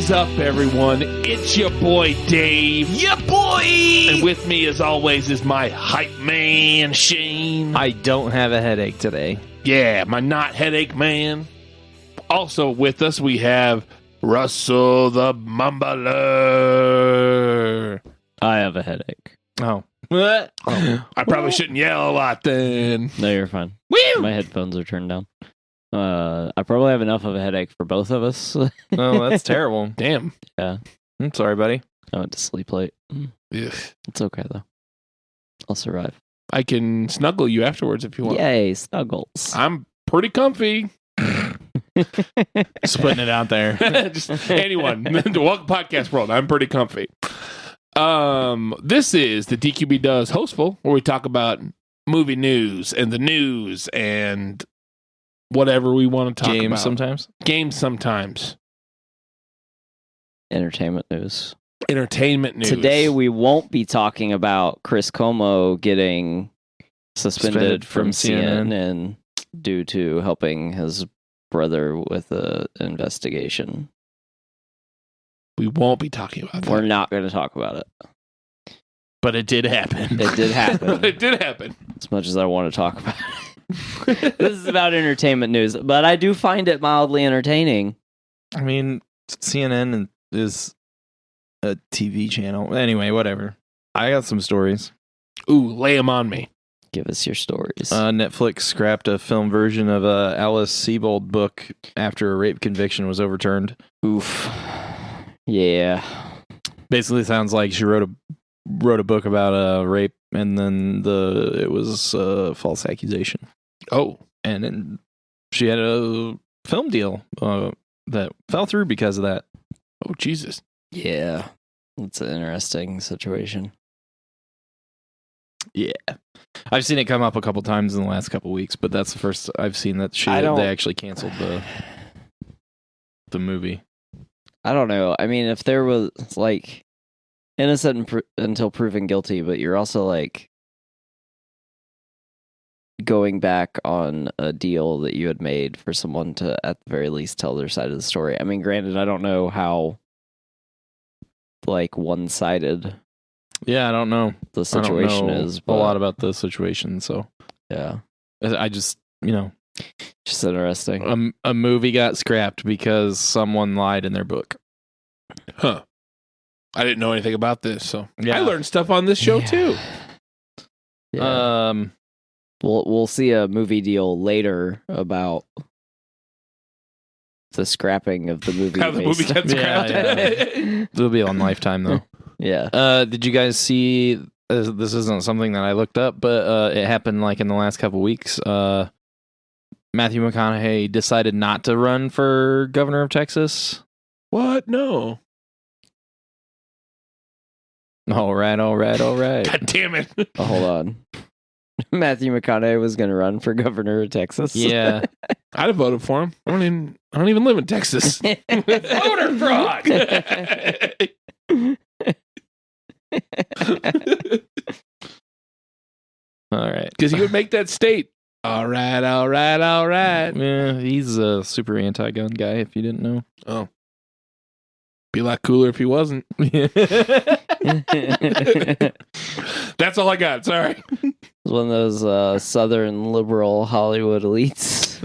is up, everyone? It's your boy, Dave. Yeah, boy! And with me, as always, is my hype man, Shane. I don't have a headache today. Yeah, my not headache man. Also with us, we have Russell the Mumbler. I have a headache. Oh. I probably shouldn't yell a lot then. No, you're fine. Woo! My headphones are turned down. I probably have enough of a headache for both of us. Oh, that's terrible. Damn. Yeah. I'm sorry, buddy. I went to sleep late. Ugh. It's okay, though. I'll survive. I can snuggle you afterwards if you want. Yay, snuggles. I'm pretty comfy. Just putting it out there. Just anyone. The Welcome Podcast World. I'm pretty comfy. This is the DQB Does Hostful, where we talk about movie news and the news and whatever we want to talk about. Games sometimes. Entertainment news. Entertainment news. Today we won't be talking about Chris Cuomo getting suspended from CNN due to helping his brother with an investigation. We won't be talking about that. We're not going to talk about it. But it did happen. It did happen. It did happen. As much as I want to talk about it. This is about entertainment news, but I do find it mildly entertaining. I mean, CNN is a TV channel. Anyway, whatever. I got some stories. Ooh, lay them on me. Give us your stories. Netflix scrapped a film version of a Alice Sebold book after a rape conviction was overturned. Oof. Yeah. Basically sounds like she wrote a book about a rape, and then it was a false accusation. Oh. And then she had a film deal that fell through because of that. Oh, Jesus. Yeah. It's an interesting situation. Yeah. I've seen it come up a couple times in the last couple weeks, but that's the first I've seen that they actually canceled the movie. I don't know. I mean, if there was, like, innocent until proven guilty, but you're also, like, going back on a deal that you had made for someone to, at the very least, tell their side of the story. I mean, granted, I don't know how, like, one-sided... Yeah, I don't know. The situation is a lot about the situation, so... Yeah. I just, Just interesting. A movie got scrapped because someone lied in their book. Huh. I didn't know anything about this, so yeah. I learned stuff on this show too. Yeah. We'll see a movie deal later about the scrapping of the movie. How the movie got scrapped. Yeah. It'll be on Lifetime though. Yeah. Did you guys see? This isn't something that I looked up, but it happened like in the last couple weeks. Matthew McConaughey decided not to run for governor of Texas. What? No. All right. God damn it. Oh, hold on. Matthew McConaughey was going to run for governor of Texas. Yeah. I'd have voted for him. I don't even live in Texas. Voter fraud. All right. Because he would make that state. All right. Yeah, he's a super anti-gun guy, if you didn't know. Oh. Be a lot cooler if he wasn't. That's all I got. Sorry. One of those Southern liberal Hollywood elites.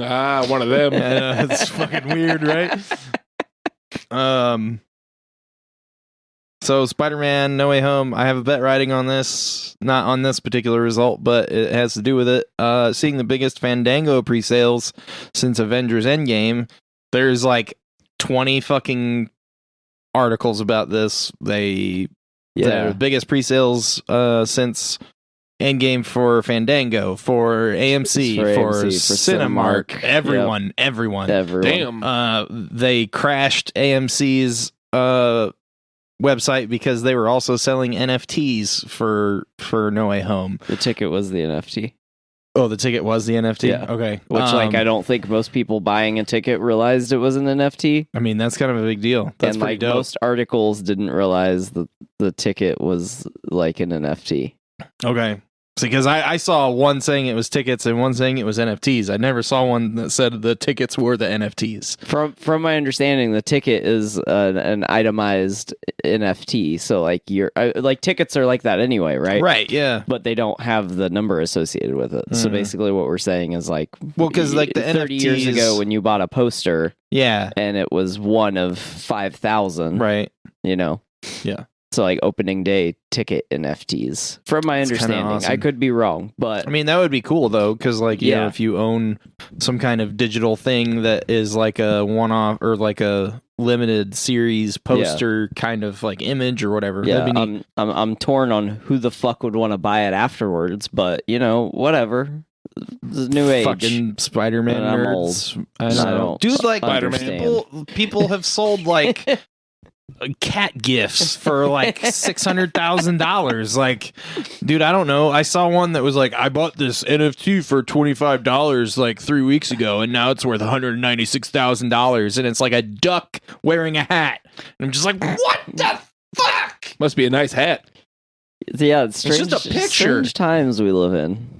One of them. Yeah, that's fucking weird, right? So Spider-Man No Way Home, I have a bet riding on this, not on this particular result, but it has to do with it. Seeing the biggest Fandango pre-sales since Avengers Endgame. There's like 20 fucking articles about this. The biggest pre-sales since Endgame for Fandango, for AMC, for Cinemark, everyone. Damn. They crashed AMC's website because they were also selling NFTs for No Way Home. The ticket was the NFT. Oh, the ticket was the NFT? Yeah. Okay. Which, I don't think most people buying a ticket realized it was an NFT. I mean, that's kind of a big deal. That's pretty dope. Most articles didn't realize that the ticket was like an NFT. Okay. Because I saw one saying it was tickets and one saying it was NFTs. I never saw one that said the tickets were the NFTs. From my understanding, the ticket is an itemized NFT. So like tickets are like that anyway, right? Right. Yeah. But they don't have the number associated with it. So basically, what we're saying is like, well, because like the 30 NFTs, years ago when you bought a poster, and it was one of 5,000, right? Yeah. So like opening day ticket NFTs, from my understanding. Awesome. I could be wrong, but I mean that would be cool though, because like you know, if you own some kind of digital thing that is like a one-off or like a limited series poster kind of like image or whatever. Yeah, I'm torn on who the fuck would want to buy it afterwards, but whatever. The new age. Fucking Spider-Man nerds. I don't dude, like Spider-Man. People have sold like cat gifts for like $600,000. Like, dude, I don't know. I saw one that was like, I bought this NFT for $25 like 3 weeks ago, and now it's worth $196,000, and it's like a duck wearing a hat. And I'm just like, what the fuck? Must be a nice hat. Yeah, it's strange. It's just a picture. Strange times we live in.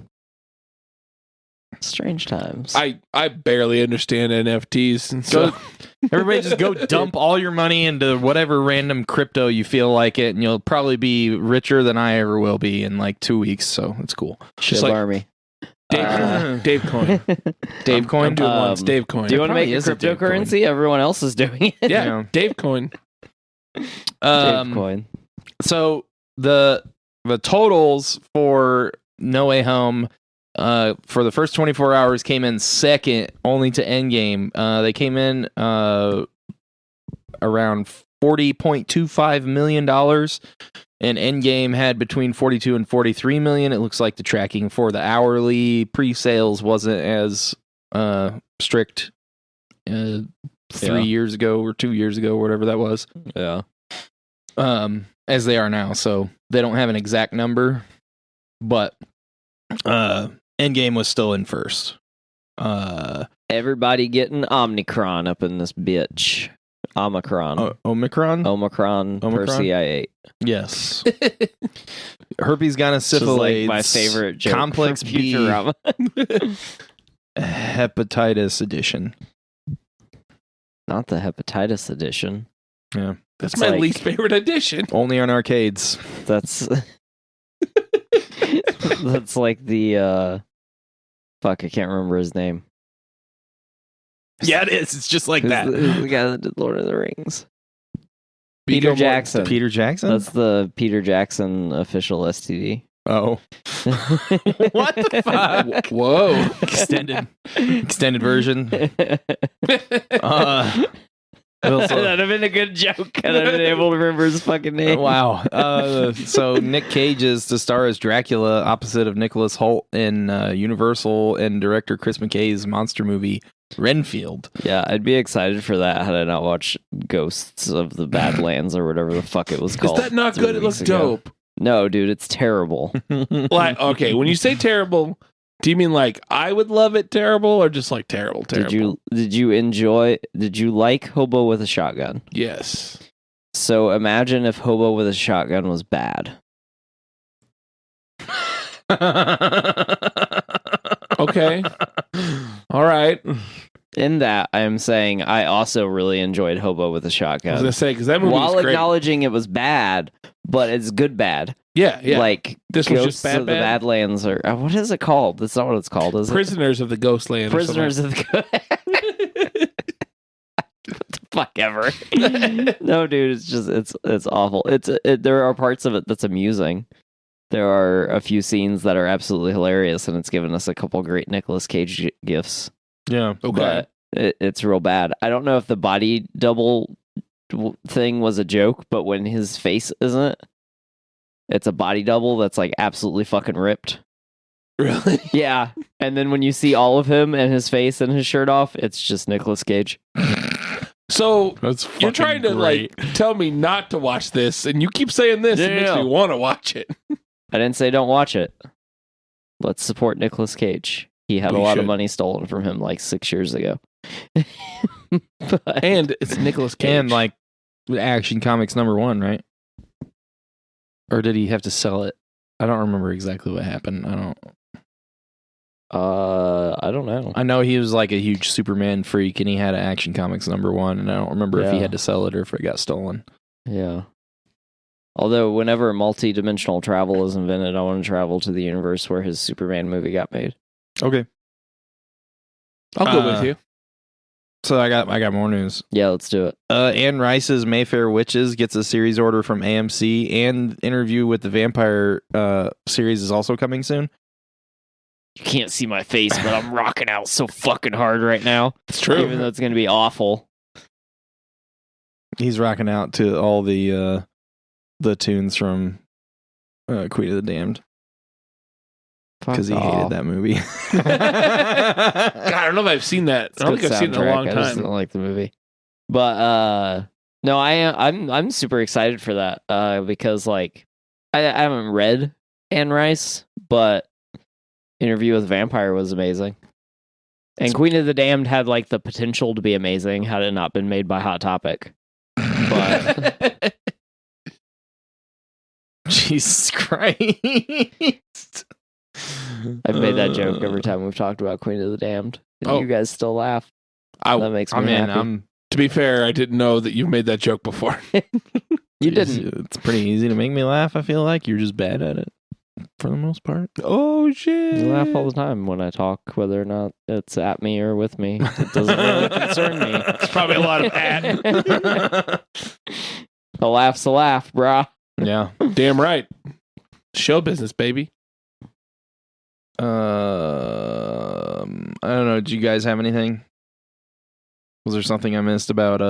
Strange times. I barely understand NFTs, and so everybody just go dump all your money into whatever random crypto you feel like it, and you'll probably be richer than I ever will be in like 2 weeks. So it's cool. Just like Army. Dave Coin. Dave Coin. I'm doing once. Dave Coin. Do you want to make a cryptocurrency? Everyone else is doing it. Yeah. Dave Coin. Dave Coin. So the totals for No Way Home for the first 24 hours came in second only to Endgame. They came in around $40.25 million, and Endgame had between 42 and 43 million. It looks like the tracking for the hourly pre-sales wasn't as strict 3 years ago or 2 years ago, whatever that was. Yeah. As they are now, so they don't have an exact number, but Endgame was still in first. Everybody getting Omicron up in this bitch. Omicron. Omicron? Persei. Yes. Herpes gonosyphilis. Like my favorite joke. Complex B. Hepatitis edition. Not the hepatitis edition. Yeah. That's my least favorite edition. Only on arcades. That's that's like the fuck, I can't remember his name. Yeah, it is. It's just like that. The guy that did Lord of the Rings. Peter Jackson. Peter Jackson? That's the Peter Jackson official STD. Oh. What the fuck? Whoa. Extended version. That'd have been a good joke. I'd have been able to remember his fucking name. Wow. So Nick Cage is to star as Dracula opposite of Nicholas Hoult in Universal and director Chris McKay's monster movie Renfield. Yeah, I'd be excited for that had I not watched Ghosts of the Badlands or whatever the fuck it was called. Is that not good? It looks dope. No, dude, it's terrible. Like, okay, when you say terrible, do you mean like I would love it terrible, or just like terrible? Did you like Hobo with a Shotgun? Yes. So imagine if Hobo with a Shotgun was bad. Okay. All right. In that, I am saying I also really enjoyed Hobo with a Shotgun. I was gonna say, because that movie while was great. acknowledging it was bad, but it's good bad. Yeah. Like this was just bad. The Badlands, or what is it called? That's not what it's called, is Prisoners of the Ghostland. Prisoners of the What the fuck ever? No, dude, it's just it's awful. There are parts of it that's amusing. There are a few scenes that are absolutely hilarious, and it's given us a couple great Nicolas Cage gifs. Yeah. Okay. But it's real bad. I don't know if the body double thing was a joke, but when his face isn't, it's a body double that's like absolutely fucking ripped. Really? Yeah. And then when you see all of him and his face and his shirt off, it's just Nicolas Cage. So you're trying to like tell me not to watch this, and you keep saying this. It makes me want to watch it. I didn't say don't watch it. Let's support Nicolas Cage. He had a lot of money stolen from him like 6 years ago. And it's Nicolas Cage. And like Action Comics #1, right? Or did he have to sell it? I don't remember exactly what happened. I don't know. I know he was like a huge Superman freak, and he had an Action Comics #1, and I don't remember if he had to sell it or if it got stolen. Yeah. Although, whenever multi-dimensional travel is invented, I want to travel to the universe where his Superman movie got made. Okay. I'll go with you. So I got more news. Yeah, let's do it. Anne Rice's Mayfair Witches gets a series order from AMC, and Interview with the Vampire series is also coming soon. You can't see my face, but I'm rocking out so fucking hard right now. It's true. Even though it's going to be awful. He's rocking out to all the tunes from Queen of the Damned. Because he hated that movie. God, I don't know if I've seen that. I don't think I've seen it in a long time. I just don't like the movie. But no, I'm super excited for that because like I haven't read Anne Rice, but Interview with the Vampire was amazing. And Queen of the Damned had like the potential to be amazing had it not been made by Hot Topic. But Jesus Christ. I've made that joke every time we've talked about Queen of the Damned. And you guys still laugh. That makes me happy. To be fair, I didn't know that you made that joke before. You didn't. It's pretty easy to make me laugh, I feel like. You're just bad at it. For the most part. Oh, shit. I laugh all the time when I talk, whether or not it's at me or with me. It doesn't really concern me. It's probably a lot of at. A laugh's a laugh, brah. Yeah. Damn right. Show business, baby. I don't know. Do you guys have anything? Was there something I missed about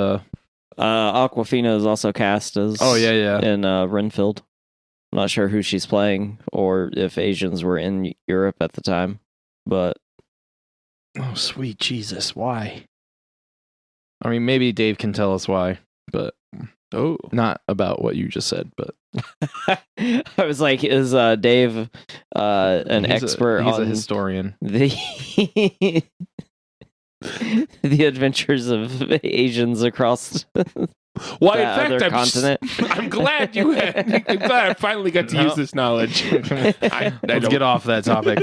Awkwafina is also cast as in Renfield. I'm not sure who she's playing or if Asians were in Europe at the time, but oh sweet Jesus, why? I mean, maybe Dave can tell us why, but not about what you just said, but I was like, is Dave an expert he's on a historian. The adventures of Asians across Why, in fact, continent. I'm glad I'm glad I finally got to use this knowledge. Let's get off that topic.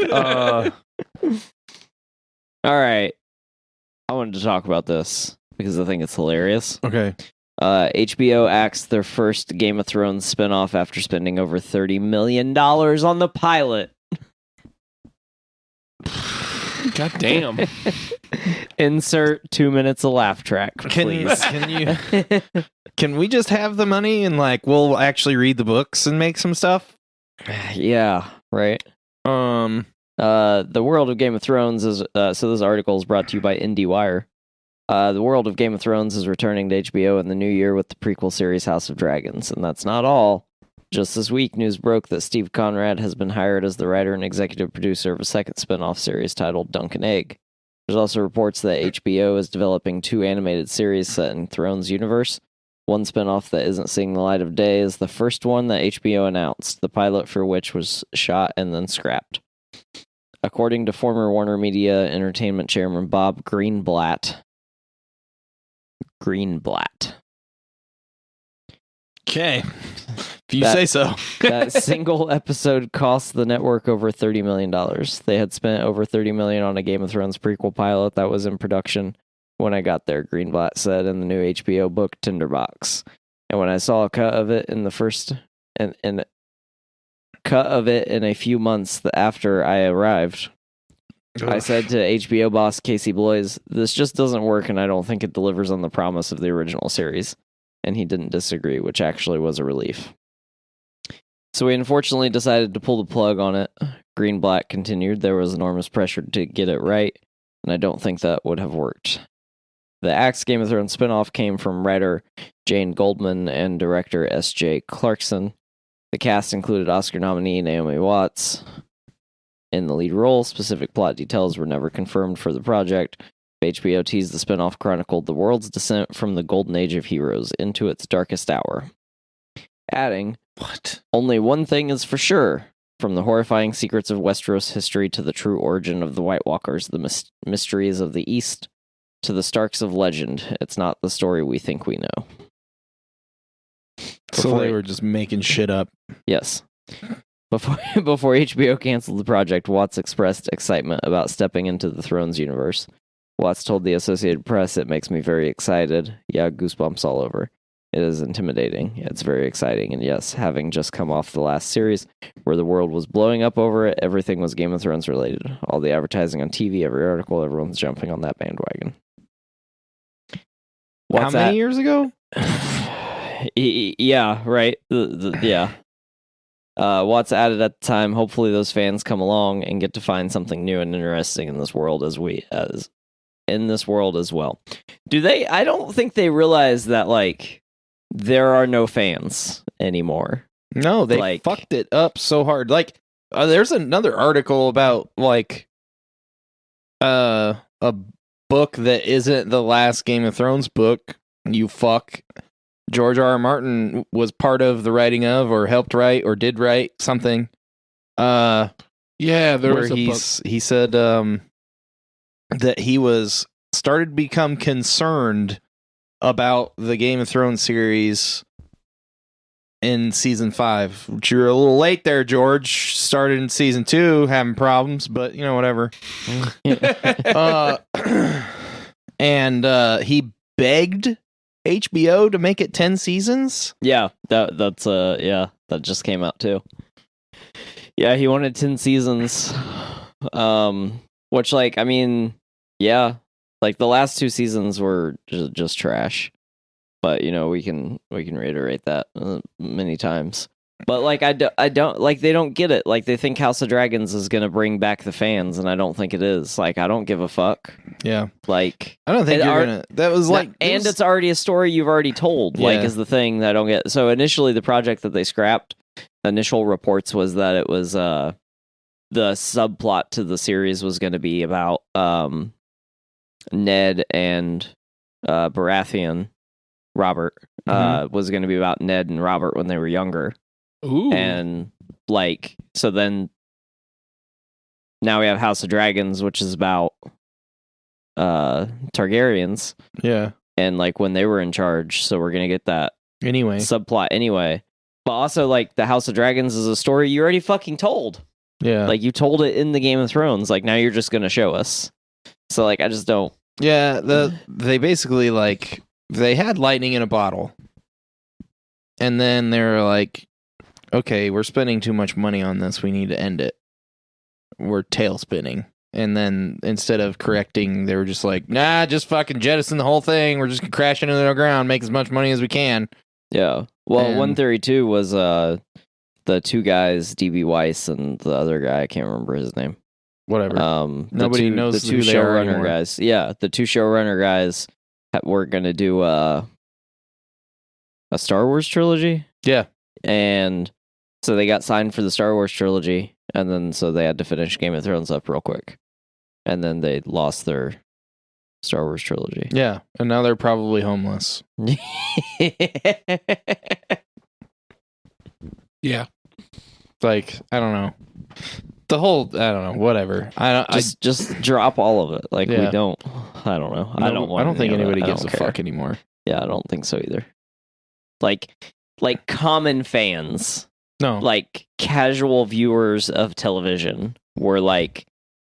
All right. I wanted to talk about this because I think it's hilarious. Okay. HBO axed their first Game of Thrones spinoff after spending over $30 million on the pilot. God damn. Insert 2 minutes of laugh track, please. Can we just have the money and like we'll actually read the books and make some stuff? Yeah, right. The world of Game of Thrones is so this article is brought to you by IndieWire. The world of Game of Thrones is returning to HBO in the new year with the prequel series House of Dragons, and that's not all. Just this week, news broke that Steve Conrad has been hired as the writer and executive producer of a second spin-off series titled Dunk and Egg. There's also reports that HBO is developing 2 animated series set in Thrones universe. One spin-off that isn't seeing the light of day is the first one that HBO announced, the pilot for which was shot and then scrapped. According to former Warner Media Entertainment chairman Bob Greenblatt. Okay. If you say so. That single episode cost the network over $30 million. They had spent over $30 million on a Game of Thrones prequel pilot that was in production when I got there, Greenblatt said in the new HBO book Tinderbox. And when I saw a cut of it in a few months after I arrived, I said to HBO boss Casey Bloys, "This just doesn't work and I don't think it delivers on the promise of the original series." And he didn't disagree, which actually was a relief. So we unfortunately decided to pull the plug on it. Greenblatt continued, there was enormous pressure to get it right, and I don't think that would have worked. The Axe Game of Thrones spinoff came from writer Jane Goldman and director S.J. Clarkson. The cast included Oscar nominee Naomi Watts in the lead role. Specific plot details were never confirmed for the project. HBO teased the spinoff chronicled the world's descent from the golden age of heroes into its darkest hour. Adding, only one thing is for sure. From the horrifying secrets of Westeros history to the true origin of the White Walkers, the mysteries of the East, to the Starks of legend, it's not the story we think we know. So they were just making shit up. Yes. Before HBO canceled the project, Watts expressed excitement about stepping into the Thrones universe. Watts told the Associated Press, "It makes me very excited. Yeah, goosebumps all over. It is intimidating. It's very exciting. And yes, having just come off the last series where the world was blowing up over it, everything was Game of Thrones related. All the advertising on TV, every article, everyone's jumping on that bandwagon." How many years ago? Yeah, right. Yeah. Watts added at the time, "Hopefully those fans come along and get to find something new and interesting in this world as well." Do they? I don't think they realize that, like, there are no fans anymore. No, they fucked it up so hard. Like, there's another article about, like, a book that isn't the last Game of Thrones book. You fuck. George R. R. Martin was part of the writing of, or helped write, or did write something. Yeah, there was a book. He said that he was started to become concerned about the Game of Thrones series in season 5. Which you're a little late there, George. Started in season 2, having problems, but you know, whatever. And he begged HBO to make it 10 seasons. Yeah, that's that just came out too. Yeah, he wanted 10 seasons. Which, like, I mean, yeah, like the last 2 seasons were just trash. But, you know, we can reiterate that many times. But, like, I don't like, they don't get it. Like, they think House of Dragons is gonna bring back the fans, and I don't think it is. Like, I don't give a fuck. Yeah, like, I don't think you're gonna. That was like, and it's already a story you've already told. Yeah. Like, is the thing that I don't get. So initially, the project that they scrapped, initial reports was that it was the subplot to the series was going to be about Ned and Baratheon. Robert was going to be about Ned and Robert when they were younger. Ooh. And, like, so then now we have House of Dragons, which is about Targaryens. Yeah. And, like, when they were in charge, so we're gonna get that anyway subplot anyway. But also, like, the House of Dragons is a story you already fucking told. Yeah. Like, you told it in the Game of Thrones. Like, now you're just gonna show us. So, like, I just don't. Yeah, they basically, like, they had lightning in a bottle. And then they were like, okay, we're spending too much money on this. We need to end it. We're tail spinning. And then instead of correcting, they were just like, nah, just fucking jettison the whole thing. We're just going to crash into the ground, make as much money as we can. Yeah. Well, one theory, too, was the 2 guys, D.B. Weiss and the other guy, I can't remember his name. Whatever. Nobody knows the 2 showrunner guys. Yeah, the 2 showrunner guys were going to do a Star Wars trilogy. Yeah. And so they got signed for the Star Wars trilogy, and then so they had to finish Game of Thrones up real quick. And then they lost their Star Wars trilogy. Yeah, and now they're probably homeless. Yeah. Like, I don't know. The whole, I don't know, whatever. Just drop all of it. Like, yeah. We don't, I don't know. No, I don't think anybody gives a fuck anymore. Yeah, I don't think so either. Like common fans. No. Like, casual viewers of television were like,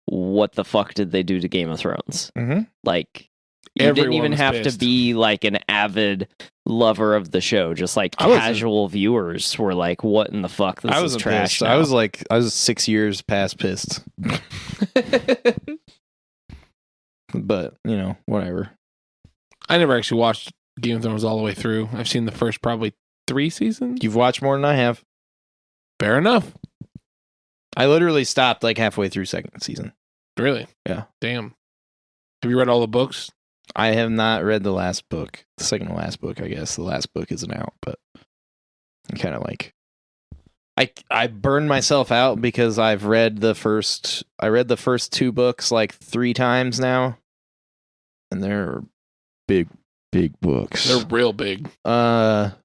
what the fuck did they do to Game of Thrones? Mm-hmm. Like, you didn't even have to be like an avid lover of the show. Just like casual viewers were like, what in the fuck? This is trash. Pissed. I was 6 years past pissed. But, you know, whatever. I never actually watched Game of Thrones all the way through. I've seen the first probably 3 seasons. You've watched more than I have. Fair enough. I literally stopped like halfway through second season. Really? Yeah. Damn. Have you read all the books? I have not read the last book. The second to last book, I guess. The last book isn't out, but I'm kind of like, I burned myself out because I read the first 2 books like 3 times now. And they're big books. They're real big. And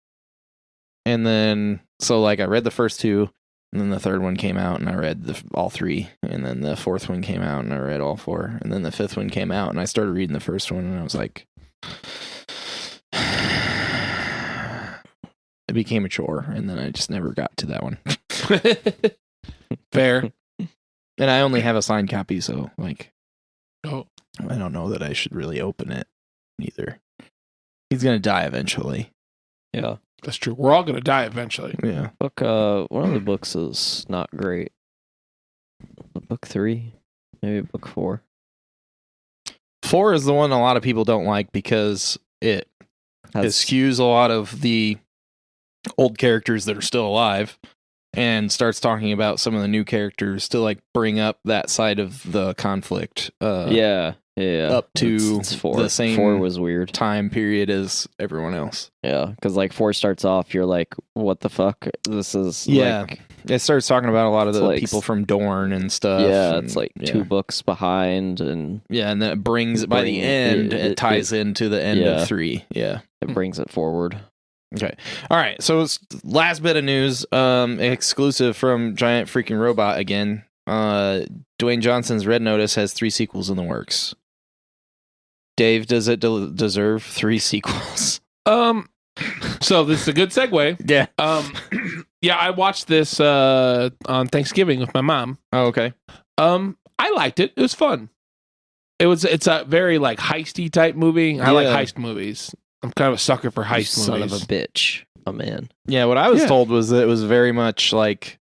then, so like I read the first 2, and then the third one came out and I read all 3, and then the fourth one came out and I read all 4, and then the 5th one came out and I started reading the first one and I was like, it became a chore, and then I just never got to that one. Fair. And I only have a signed copy, so like, oh, I don't know that I should really open it either. He's gonna die eventually. Yeah, that's true. We're all gonna die eventually. Yeah. Book one of the books is not great. Book 3, maybe book 4. 4 is the one a lot of people don't like because it skews a lot of the old characters that are still alive and starts talking about some of the new characters to like bring up that side of the conflict. Yeah. Up to it's 4. The same 4 was weird time period as everyone else. Yeah, because like 4 starts off, you're like, what the fuck? This is like, it starts talking about a lot of the like, people from Dorne and stuff. Yeah, it's like 2 books behind, and and then it brings by the end it ties into the end of 3. Yeah, it brings it forward. Okay, all right. So it's last bit of news, exclusive from Giant Freaking Robot again. Dwayne Johnson's Red Notice has 3 sequels in the works. Dave, does it deserve 3 sequels? So this is a good segue. Yeah. Yeah, I watched this on Thanksgiving with my mom. Oh, okay. I liked it. It was fun. It's a very like heisty type movie. I like heist movies. I'm kind of a sucker for heist Son movies. of a bitch. Oh man. Yeah, what I was told was that it was very much like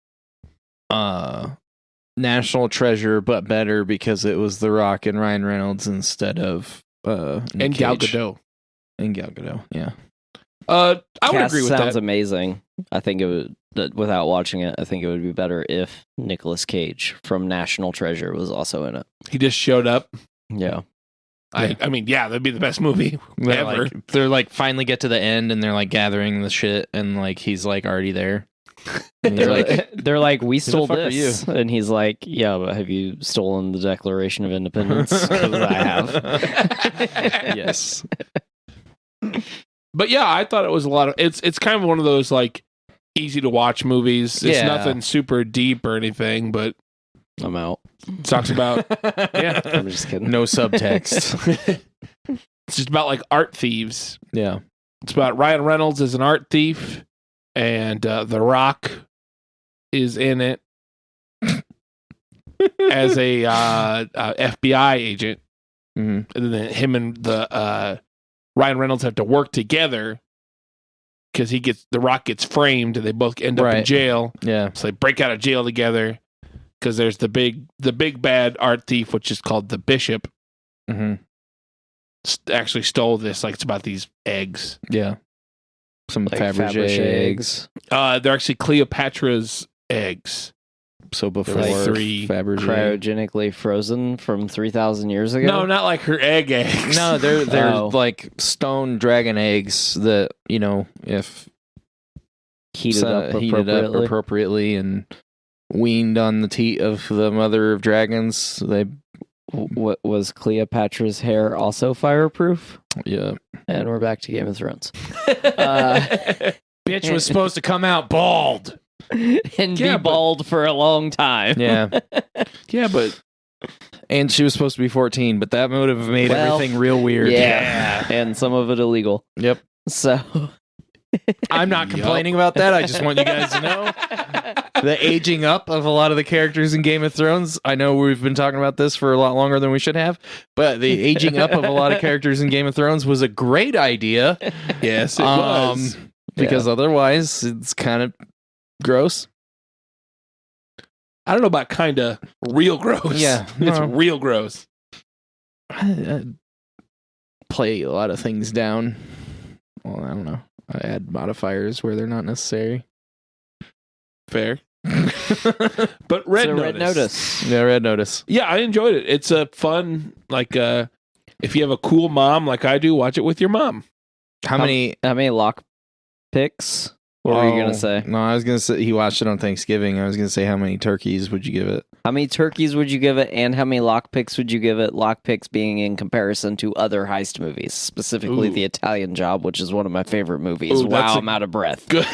National Treasure, but better because it was The Rock and Ryan Reynolds instead of and Gal Gadot. And Gal Gadot, yeah. I would agree with that. Sounds amazing. I think it would, without watching it, I think it would be better if Nicolas Cage from National Treasure was also in it. He just showed up. Yeah. I mean, yeah, that'd be the best movie ever. They're like finally get to the end and they're like gathering the shit and like he's like already there. And they're like, we stole this, and he's like, yeah, but have you stolen the Declaration of Independence? Because I have. Yes. But yeah, I thought it was a lot of. It's kind of one of those like easy to watch movies. It's nothing super deep or anything, but I'm out. Talks about I'm just kidding. No subtext. It's just about like art thieves. Yeah. It's about Ryan Reynolds as an art thief, and The Rock is in it as a FBI agent. Mm-hmm. And then him and the Ryan Reynolds have to work together because The Rock gets framed and they both end up in jail. Yeah. So they break out of jail together because there's the big bad art thief, which is called the Bishop. Mm-hmm. Actually stole this. Like, it's about these eggs. Yeah. Some like Fabergé eggs. They're actually Cleopatra's eggs. So before like 3 Fabergé. Cryogenically frozen from 3,000 years ago? No, not like her eggs. No, they're like stone dragon eggs that, you know, if heated up appropriately and weaned on the teat of the mother of dragons, they... What was Cleopatra's hair also fireproof? Yeah. And we're back to Game of Thrones. Bitch was supposed to come out bald. And be bald for a long time. Yeah. Yeah, but... And she was supposed to be 14, but that would have made everything real weird. Yeah. And some of it illegal. Yep. So... I'm not complaining about that. I just want you guys to know the aging up of a lot of the characters in Game of Thrones. I know we've been talking about this for a lot longer than we should have, but the aging up of a lot of characters in Game of Thrones was a great idea. Yes, it was. Because otherwise it's kind of gross. I don't know about kind of real gross. Yeah. It's real gross. I play a lot of things down. Well, I don't know. I add modifiers where they're not necessary. Fair. But Red Notice. Yeah, Red Notice. Yeah, I enjoyed it. It's a fun, like, if you have a cool mom like I do, watch it with your mom. How many lock picks? What were you going to say? No, I was going to say he watched it on Thanksgiving. I was going to say how many turkeys would you give it? How many turkeys would you give it, and how many lockpicks would you give it? Lockpicks being in comparison to other heist movies, specifically The Italian Job, which is one of my favorite movies. Wow, I'm out of breath. Good.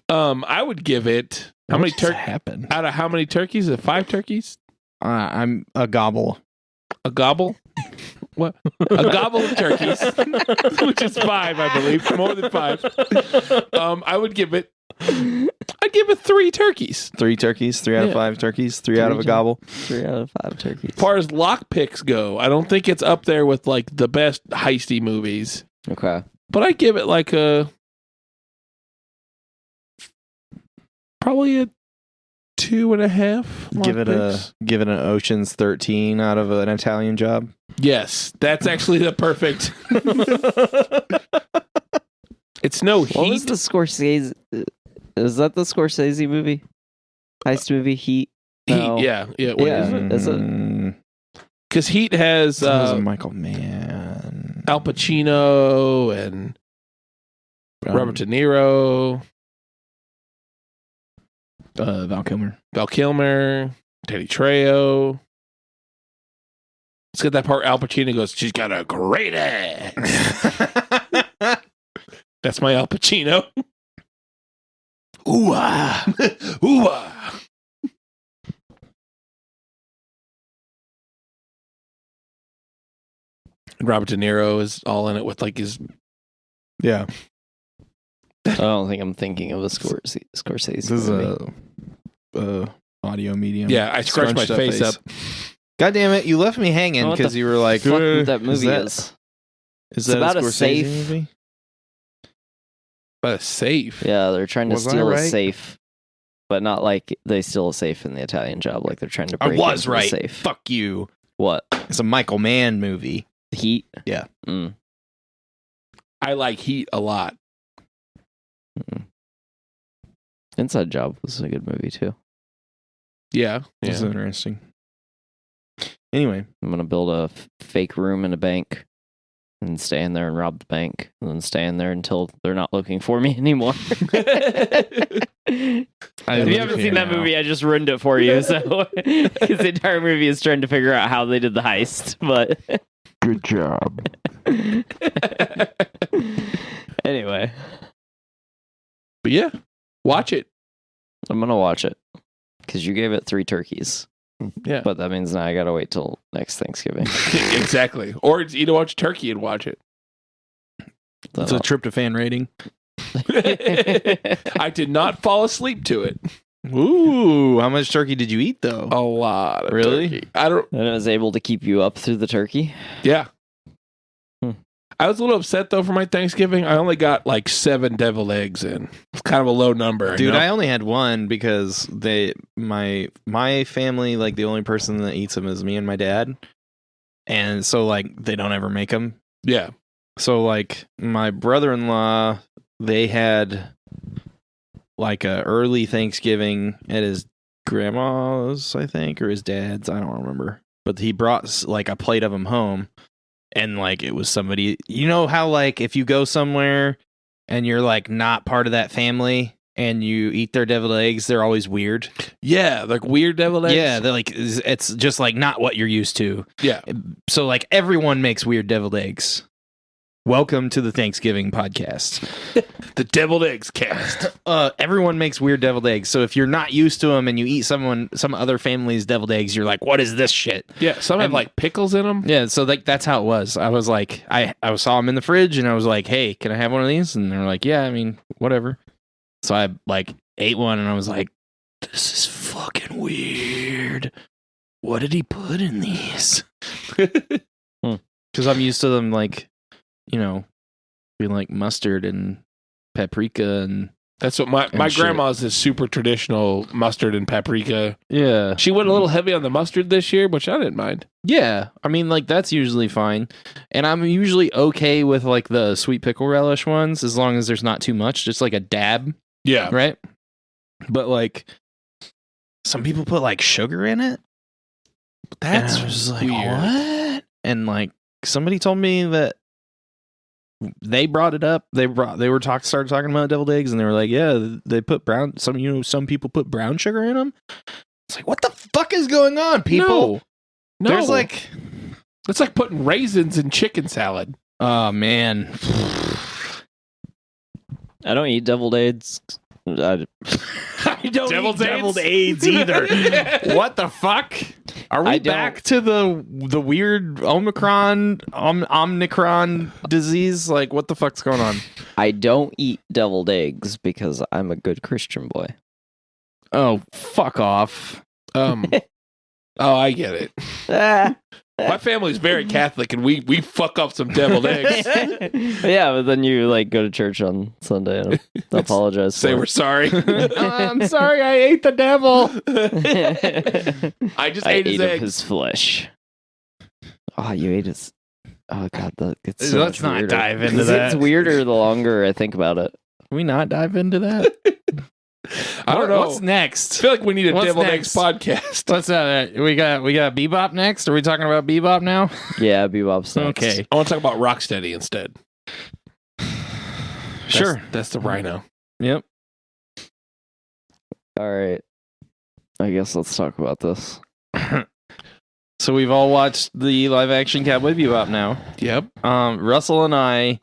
I would give it how many turkeys? Out of how many turkeys? 5 turkeys? I'm a gobble. A gobble? What? A gobble of turkeys, which is 5, I believe, more than 5. I would give it I'd give it 3 turkeys. 3 turkeys, 3 out of 5 turkeys, 3 out of a gobble. 3 out of 5 turkeys. As far as lock picks go, I don't think it's up there with like the best heisty movies. Okay. But I give it like probably a 2.5. Give it an Ocean's 13 out of an Italian Job. Yes, that's actually the perfect. It's no Heat. What was the Scorsese? Is that the Scorsese movie? Heist movie, Heat? No. Heat, yeah. What is it? Because Heat has Michael Mann, Al Pacino, and Robert De Niro, Val Kilmer, Teddy Trejo. Let's get that part. Al Pacino goes, "She's got a great ass." That's my Al Pacino. Ooh-ah. Ooh-ah. Robert De Niro is all in it with like his... Yeah. I don't think I'm thinking of a Scorsese This is a audio medium. Yeah, I scrunched my face up. God damn it, you left me hanging because you were like, fuck that movie is. Is that about a Scorsese a safe movie? But a safe. Yeah, they're trying to Was I steal a right? safe, but not like they steal a safe in the Italian Job. Like they're trying to I break was into right. the safe. Fuck you. What? It's a Michael Mann movie. Heat? Yeah. Mm. I like Heat a lot. Inside Job was a good movie too. Yeah. This is interesting. Anyway. I'm going to build a fake room in a bank and stay in there and rob the bank and then stay in there until they're not looking for me anymore. If you haven't seen that movie, I just ruined it for you. So, because the entire movie is trying to figure out how they did the heist. But good job. Anyway. But yeah, watch it. I'm going to watch it because you gave it 3 turkeys. Yeah. But that means now I got to wait till next Thanksgiving. Exactly. Or it's either watch turkey and watch it. It's a tryptophan rating. I did not fall asleep to it. Ooh, how much turkey did you eat though? A lot of Really? turkey. I don't. And it was able to keep you up through the turkey? Yeah. I was a little upset though for my Thanksgiving. I only got like 7 deviled eggs in. It's kind of a low number. Dude, you know? I only had 1 because my family, like the only person that eats them is me and my dad. And so like they don't ever make them. Yeah. So like my brother-in-law, they had like a early Thanksgiving at his grandma's, I think, or his dad's. I don't remember. But he brought like a plate of them home. And like it was somebody, you know how like if you go somewhere and you're like not part of that family and you eat their deviled eggs, they're always weird. Yeah, like weird deviled eggs. Yeah, they're like it's just like not what you're used to. Yeah. So like everyone makes weird deviled eggs. Welcome to the Thanksgiving podcast. The deviled eggs cast. Everyone makes weird deviled eggs. So if you're not used to them and you eat some other family's deviled eggs, you're like, what is this shit? Yeah, some have like pickles in them. Yeah, so like that's how it was. I was like, I saw them in the fridge and I was like, hey, can I have one of these? And they're like, yeah, I mean, whatever. So I like ate one and I was like, this is fucking weird. What did he put in these? Because I'm used to them like, you know, being like mustard and paprika and that's what my grandma's is super traditional mustard and paprika. Yeah. She went a little heavy on the mustard this year, which I didn't mind. Yeah. I mean, like that's usually fine. And I'm usually okay with like the sweet pickle relish ones as long as there's not too much, just like a dab. Yeah. Right? But like some people put like sugar in it. That's just like weird. What? And like somebody told me that they brought it up. Started talking about deviled eggs, and they were like, "Yeah, they put some people put brown sugar in them." It's like, what the fuck is going on, people? No. There's like, it's like putting raisins in chicken salad. Oh man, I don't eat deviled eggs. I don't eat deviled eggs either. What the fuck? Are we I don't- back to the weird Omicron disease? Like, what the fuck's going on? I don't eat deviled eggs because I'm a good Christian boy. Oh, fuck off. Oh, I get it. My family's very Catholic, and we fuck up some deviled eggs. Yeah, but then you like go to church on Sunday and apologize. Say for we're sorry. I'm sorry, I ate the devil. it. I just I ate his ate of eggs. his flesh. Oh, you ate his. Oh god, that gets so Let's much not weirder. dive into It's that. weirder the longer I think about it. Can we not dive into that? I don't know. What's next? I feel like we need a What's deviled next? eggs podcast. What's that? We got Bebop next. Are we talking about Bebop now? Yeah, Bebop's next. Okay, I want to talk about Rocksteady instead. sure. That's the rhino. Yep. All right. I guess let's talk about this. So we've all watched the live action Cowboy Bebop now. Yep. Russell and I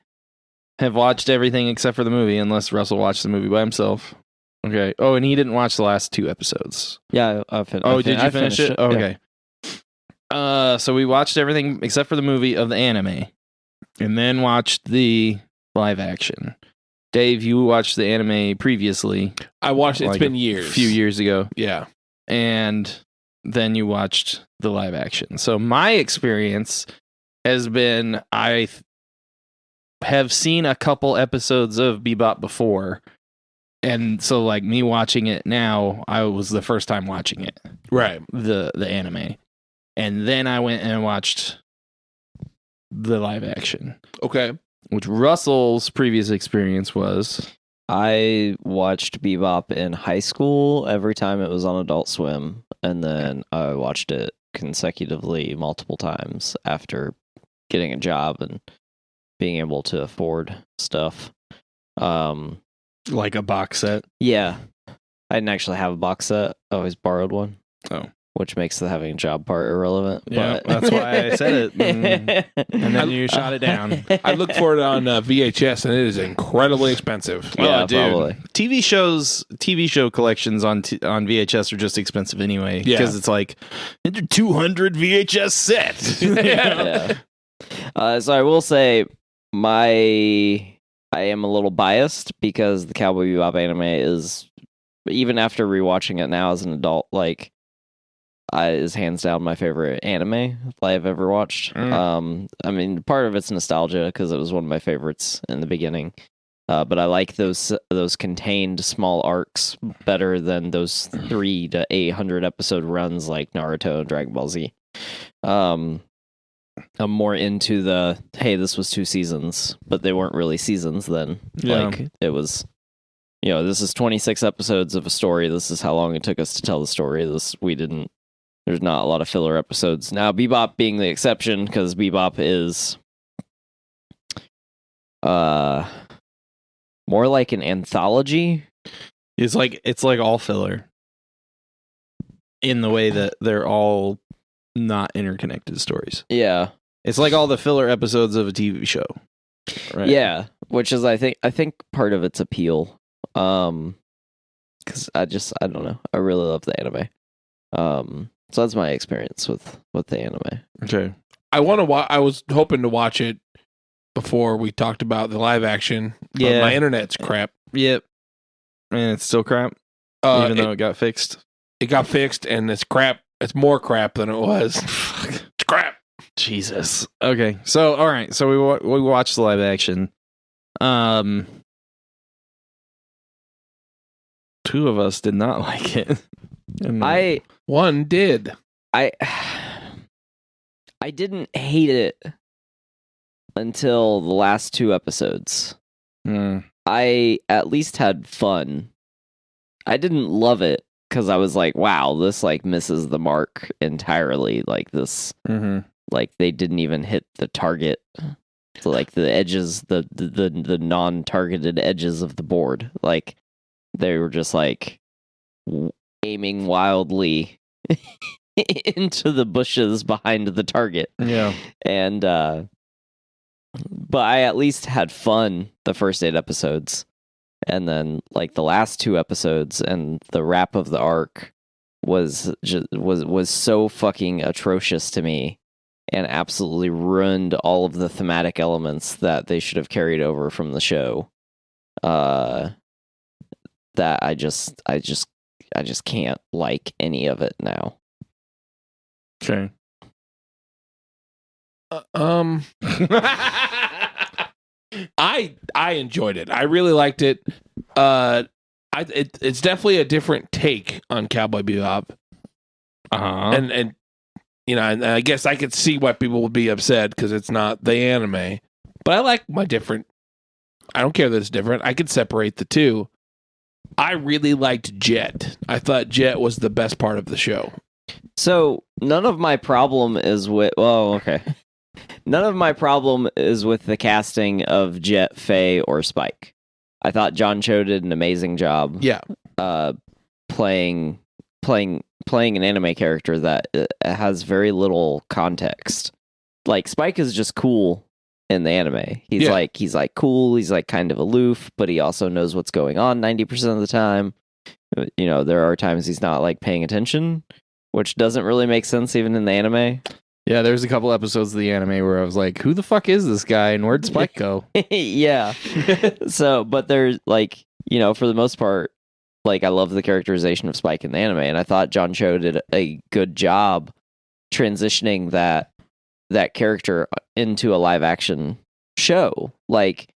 have watched everything except for the movie, unless Russell watched the movie by himself. Okay. Oh, and he didn't watch the last 2 episodes. Yeah, I finished. Oh, did you finish it? Yeah. Okay. So we watched everything except for the movie of the anime, and then watched the live action. Dave, you watched the anime previously. I watched it. It's Like been a years. few years ago, Yeah. and then you watched the live action. So my experience has been have seen a couple episodes of Bebop before, and so like me watching it now, I was the first time watching it, Right. the anime, and then I went and watched the live action, Okay. which Russell's previous experience was. I watched Bebop in high school every time it was on Adult Swim, and then I watched it consecutively multiple times after getting a job and being able to afford stuff. Like a box set. Yeah, I didn't actually have a box set. I always borrowed one. Oh. Which makes the having a job part irrelevant. Yeah, but... that's why I said it. And then you shot it down. I looked for it on VHS, and it is incredibly expensive. Yeah, Oh, dude. probably. TV show collections on VHS are just expensive anyway. Yeah. Because it's like 200 VHS set. Yeah. So I will say I am a little biased because the Cowboy Bebop anime is, even after rewatching it now as an adult, like, is hands down my favorite anime I've ever watched. I mean, part of it's nostalgia because it was one of my favorites in the beginning. But I like those contained small arcs better than those 300 to 800 episode runs like Naruto and Dragon Ball Z. I'm more into the, hey, this was 2 seasons, but they weren't really seasons then. Yeah. Like, it was, this is 26 episodes of a story. This is how long it took us to tell the story. There's not a lot of filler episodes. Now, Bebop being the exception, because Bebop is more like an anthology. It's like all filler. In the way that they're all not interconnected stories. Yeah. It's like all the filler episodes of a TV show. Right? Yeah. Which is I think part of its appeal. Because I don't know. I really love the anime. So that's my experience with the anime. Okay. I was hoping to watch it before we talked about the live action. But Yeah. my internet's crap. Yep. And it's still crap, even though it got fixed. It got fixed, and it's crap. It's more crap than it was. It's crap. Jesus. Okay. So, all right. So we watched the live action. 2 of us did not like it. And One did. I didn't hate it until the last 2 episodes. I at least had fun. I didn't love it because I was like, wow, this like misses the mark entirely. Like this, like they didn't even hit the target. So like the edges, the non-targeted edges of the board, like they were just like aiming wildly into the bushes behind the target. Yeah. And but I at least had fun the first 8 episodes. And then like the last 2 episodes and the wrap of the arc was so fucking atrocious to me, and absolutely ruined all of the thematic elements that they should have carried over from the show. That I just can't like any of it now. Okay. I enjoyed it. I really liked it. It's definitely a different take on Cowboy Bebop. And you know, and I guess I could see why people would be upset because it's not the anime. But I like my different. I don't care that it's different. I could separate the two. I really liked Jet. I thought Jet was the best part of the show. So none of my problem is with. Well, okay. None of my problem is with the casting of Jet, Faye, or Spike. I thought John Cho did an amazing job. Yeah. Playing an anime character that has very little context. Like Spike is just cool in the anime. He's like cool. He's like kind of aloof, but he also knows what's going on 90% of the time. You know, there are times he's not like paying attention, which doesn't really make sense even in the anime. Yeah, there's a couple episodes of the anime where I was like, who the fuck is this guy and where'd Spike go? Yeah. So, but there's like, you know, for the most part, like I love the characterization of Spike in the anime, and I thought John Cho did a good job transitioning that character into a live action show. Like,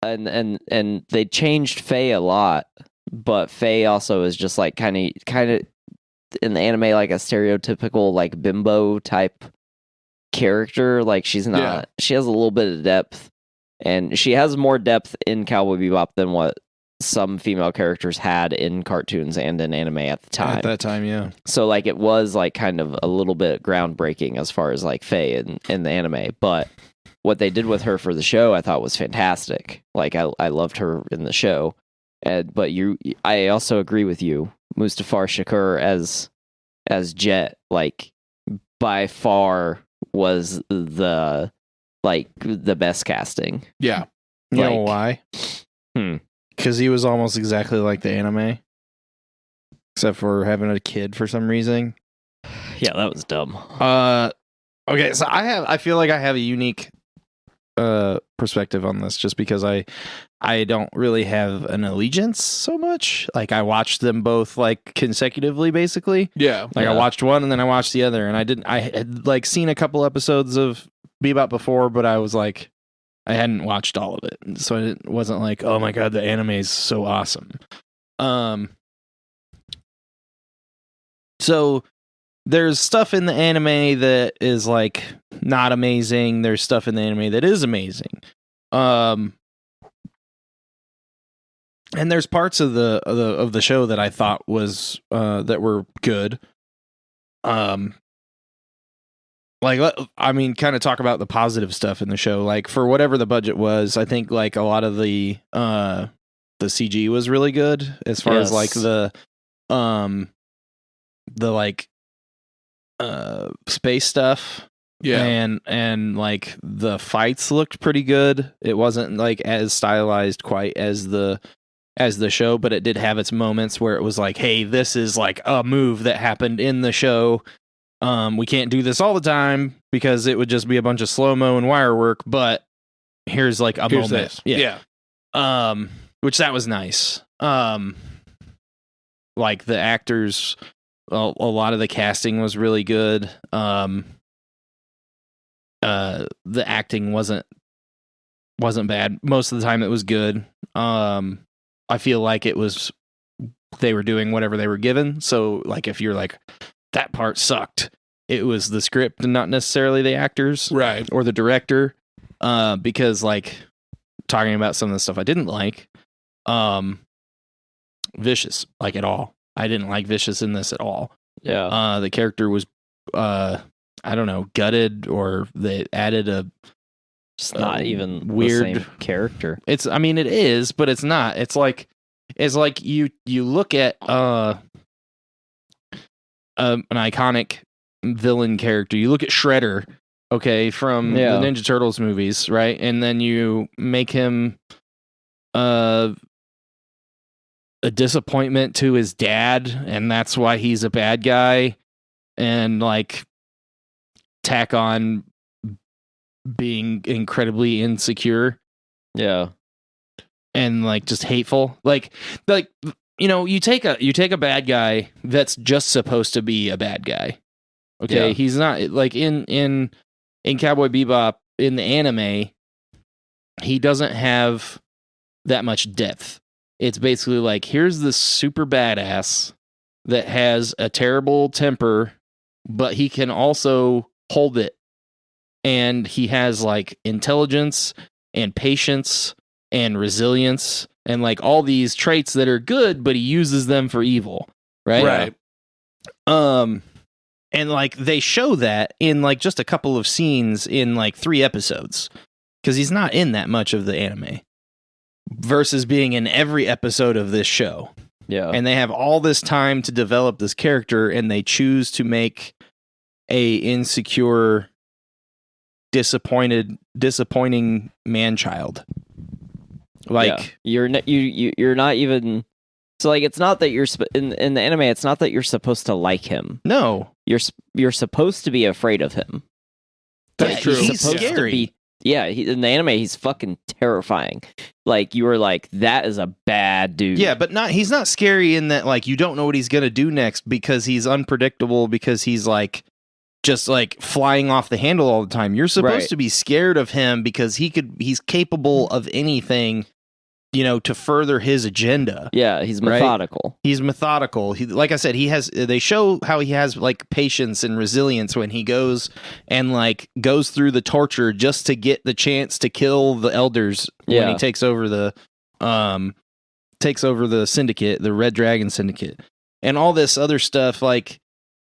and they changed Faye a lot, but Faye also is just like kind of in the anime like a stereotypical like bimbo type character. Like she's not. She has a little bit of depth, and she has more depth in Cowboy Bebop than what some female characters had in cartoons and in anime at the time. At that time, yeah. So like it was like kind of a little bit groundbreaking as far as like Faye in the anime, but what they did with her for the show I thought was fantastic. Like I loved her in the show. But I also agree with you. Mustafar Shakur as Jet, like by far was the best casting. Yeah. You know why? Because he was almost exactly like the anime, except for having a kid for some reason. Yeah, that was dumb. Okay, so I feel like I have a unique perspective on this, just because I don't really have an allegiance so much. Like I watched them both like consecutively, basically. Yeah. Like I watched one and then I watched the other, and I had like seen a couple episodes of Bebop before, but I was like, I hadn't watched all of it, so it wasn't like, oh my god, the anime is so awesome. So there's stuff in the anime that is like not amazing. There's stuff in the anime that is amazing. And there's parts of the show that I thought was that were good. Like, I mean, kind of talk about the positive stuff in the show. Like, for whatever the budget was, I think like a lot of the CG was really good as far as like the like space stuff. Yeah. And like the fights looked pretty good. It wasn't like as stylized quite as the show, but it did have its moments where it was like, hey, this is like a move that happened in the show. We can't do this all the time because it would just be a bunch of slow-mo and wire work, but here's like a moment. This. Yeah. Which that was nice. Like the actors, a lot of the casting was really good. The acting wasn't bad. Most of the time it was good. I feel like they were doing whatever they were given. So like if you're like, that part sucked, it was the script and not necessarily the actors, right, or the director. Because like talking about some of the stuff I didn't like, Vicious, like at all. I didn't like Vicious in this at all. Yeah. The character was I don't know, gutted, or they added it's not even weird the same character. It is, but it's not. It's like you look at an iconic villain character. You look at Shredder, okay, from the Ninja Turtles movies, right? And then you make him a disappointment to his dad, and that's why he's a bad guy, and like tack on being incredibly insecure Yeah. and like just hateful. Like you take a bad guy that's just supposed to be a bad guy. Okay, Yeah. he's not like in Cowboy Bebop in the anime. He doesn't have that much depth. It's basically like, here's this super badass that has a terrible temper, but he can also hold it. And he has like intelligence and patience and resilience and like all these traits that are good, but he uses them for evil. Right. And like they show that in like just a couple of scenes in like 3 episodes, because he's not in that much of the anime versus being in every episode of this show. Yeah. And they have all this time to develop this character, and they choose to make a insecure, disappointing man-child. Like you're not even. So like, it's not that you're in the anime. It's not that you're supposed to like him. No, you're supposed to be afraid of him. That's true. He's supposed to scary. be- in the anime, he's fucking terrifying. Like, you were like, that is a bad dude. Yeah, but he's not scary in that like you don't know what he's gonna do next, because he's unpredictable, because he's like just like flying off the handle all the time. You're supposed Right. to be scared of him because he's capable of anything, to further his agenda. Yeah, he's Right? methodical. He's methodical. Like I said, they show how he has like patience and resilience when he goes through the torture just to get the chance to kill the elders when Yeah. he takes over the syndicate, the Red Dragon Syndicate, and all this other stuff. Like,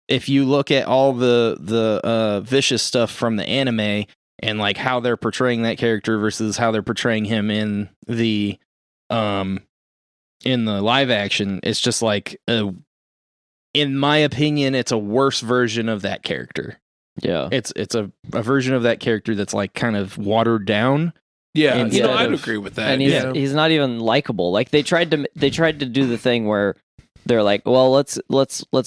if you look at all the vicious stuff from the anime and like how they're portraying that character versus how they're portraying him in the live action, it's just like in my opinion, it's a worse version of that character. Yeah. It's a version of that character that's like kind of watered down. Yeah, Instead I'd of- agree with that. And yeah. he's not even likable. Like, they tried to do the thing where they're like, well, let's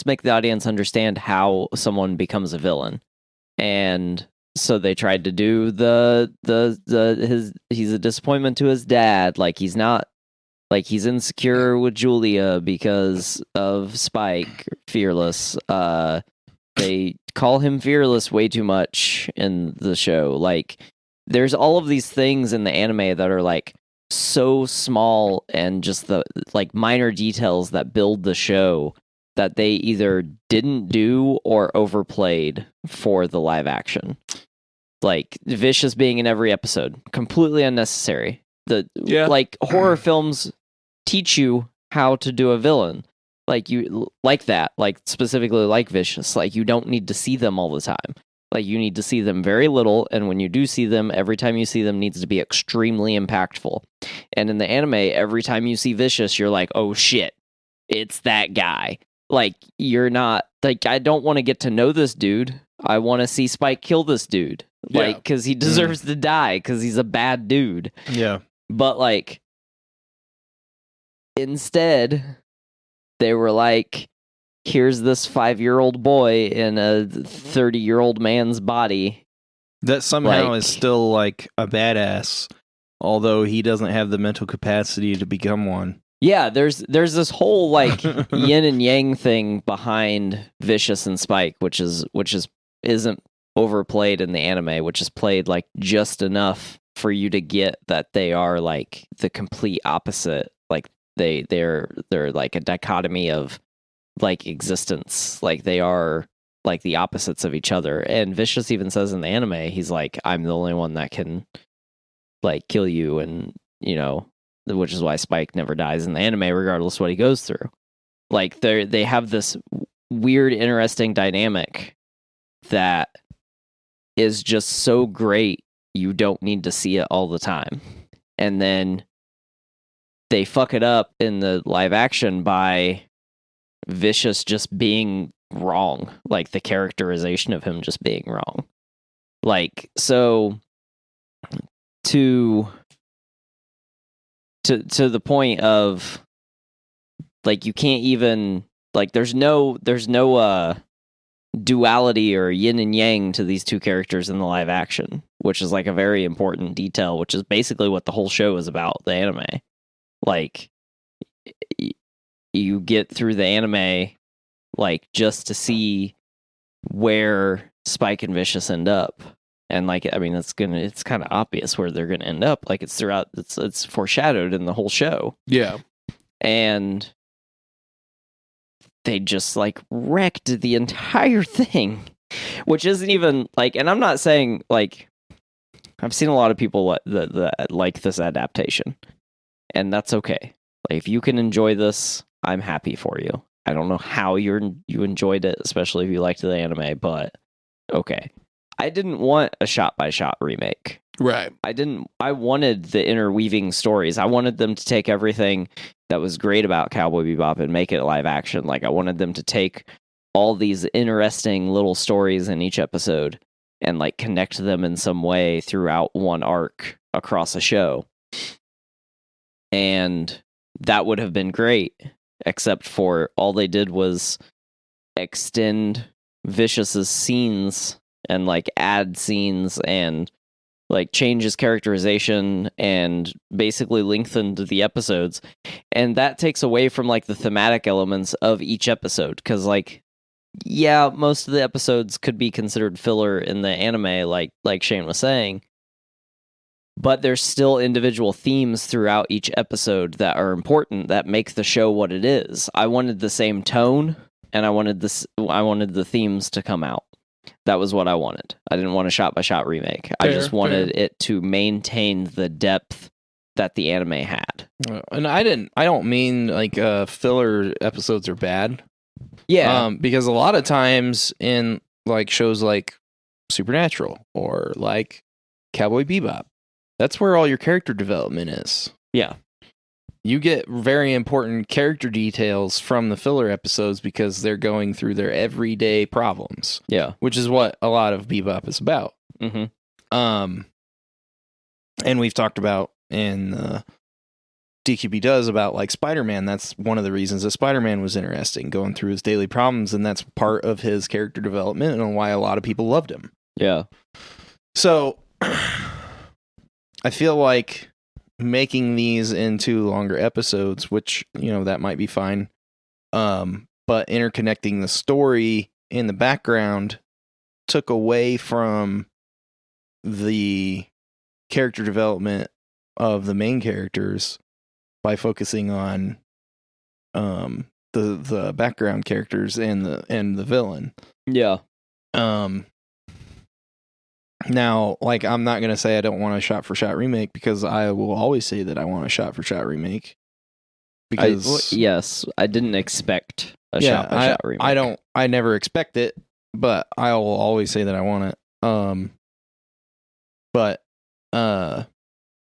make the audience understand how someone becomes a villain. And so they tried to do he's a disappointment to his dad. Like, he's not, like, he's insecure with Julia because of Spike, Fearless. They call him Fearless way too much in the show. Like, there's all of these things in the anime that are like so small and just the like minor details that build the show that they either didn't do or overplayed for the live action. Like, Vicious being in every episode, completely unnecessary. Like, horror films teach you how to do a villain. Like, you like that, like specifically like Vicious. Like, you don't need to see them all the time. Like, you need to see them very little, and when you do see them, every time you see them needs to be extremely impactful. And in the anime, every time you see Vicious, you're like, oh shit, it's that guy. Like, you're not, like, I don't want to get to know this dude. I want to see Spike kill this dude. Like, because he deserves to die, because he's a bad dude. Yeah. But, like, instead, they were like, here's this 5-year-old boy in a 30-year-old man's body. That somehow Like- is still like a badass, although he doesn't have the mental capacity to become one. Yeah, there's this whole like yin and yang thing behind Vicious and Spike, which isn't overplayed in the anime, which is played like just enough for you to get that they are like the complete opposite. Like they're like a dichotomy of like existence. Like, they are like the opposites of each other. And Vicious even says in the anime, he's like, I'm the only one that can like kill you, and which is why Spike never dies in the anime, regardless of what he goes through. Like, they have this weird, interesting dynamic that is just so great, you don't need to see it all the time. And then they fuck it up in the live action by Vicious just being wrong. Like, the characterization of him just being wrong. Like, so to the point of like you can't even like there's no duality or yin and yang to these two characters in the live action, which is like a very important detail, which is basically what the whole show is about, the anime. Like you get through the anime like just to see where Spike and Vicious end up. And like, I mean, it's kind of obvious where they're gonna end up. Like it's foreshadowed in the whole show. Yeah. And they just like wrecked the entire thing, which isn't even like, and I'm not saying like, I've seen a lot of people that like this adaptation, and that's okay. Like if you can enjoy this, I'm happy for you. I don't know how you enjoyed it, especially if you liked the anime, but okay. I didn't want a shot-by-shot remake. Right. I wanted the interweaving stories. I wanted them to take everything that was great about Cowboy Bebop and make it live action. Like I wanted them to take all these interesting little stories in each episode and like connect them in some way throughout one arc across a show. And that would have been great, except for all they did was extend Vicious's scenes and like add scenes and like change his characterization and basically lengthened the episodes. And that takes away from like the thematic elements of each episode. Cause like, yeah, most of the episodes could be considered filler in the anime, like Shane was saying. But there's still individual themes throughout each episode that are important, that make the show what it is. I wanted the same tone, and I wanted the themes to come out. That was what I wanted. I didn't want a shot-by-shot remake. I just wanted it to maintain the depth that the anime had. And I don't mean like filler episodes are bad. Yeah. Because a lot of times in like shows like Supernatural or like Cowboy Bebop, that's where all your character development is. Yeah. You get very important character details from the filler episodes because they're going through their everyday problems. Yeah. Which is what a lot of Bebop is about. Mm-hmm. And we've talked about in DQP does about like Spider-Man. That's one of the reasons that Spider-Man was interesting, going through his daily problems, and that's part of his character development and why a lot of people loved him. Yeah. So I feel like making these into longer episodes, which, you know, that might be fine. But interconnecting the story in the background took away from the character development of the main characters by focusing on the background characters and the villain. Yeah. Now, like, I'm not going to say I don't want a shot-for-shot remake, because I will always say that I want a shot-for-shot remake. Because yes, I didn't expect a shot-by-shot remake. I never expect it, but I will always say that I want it. But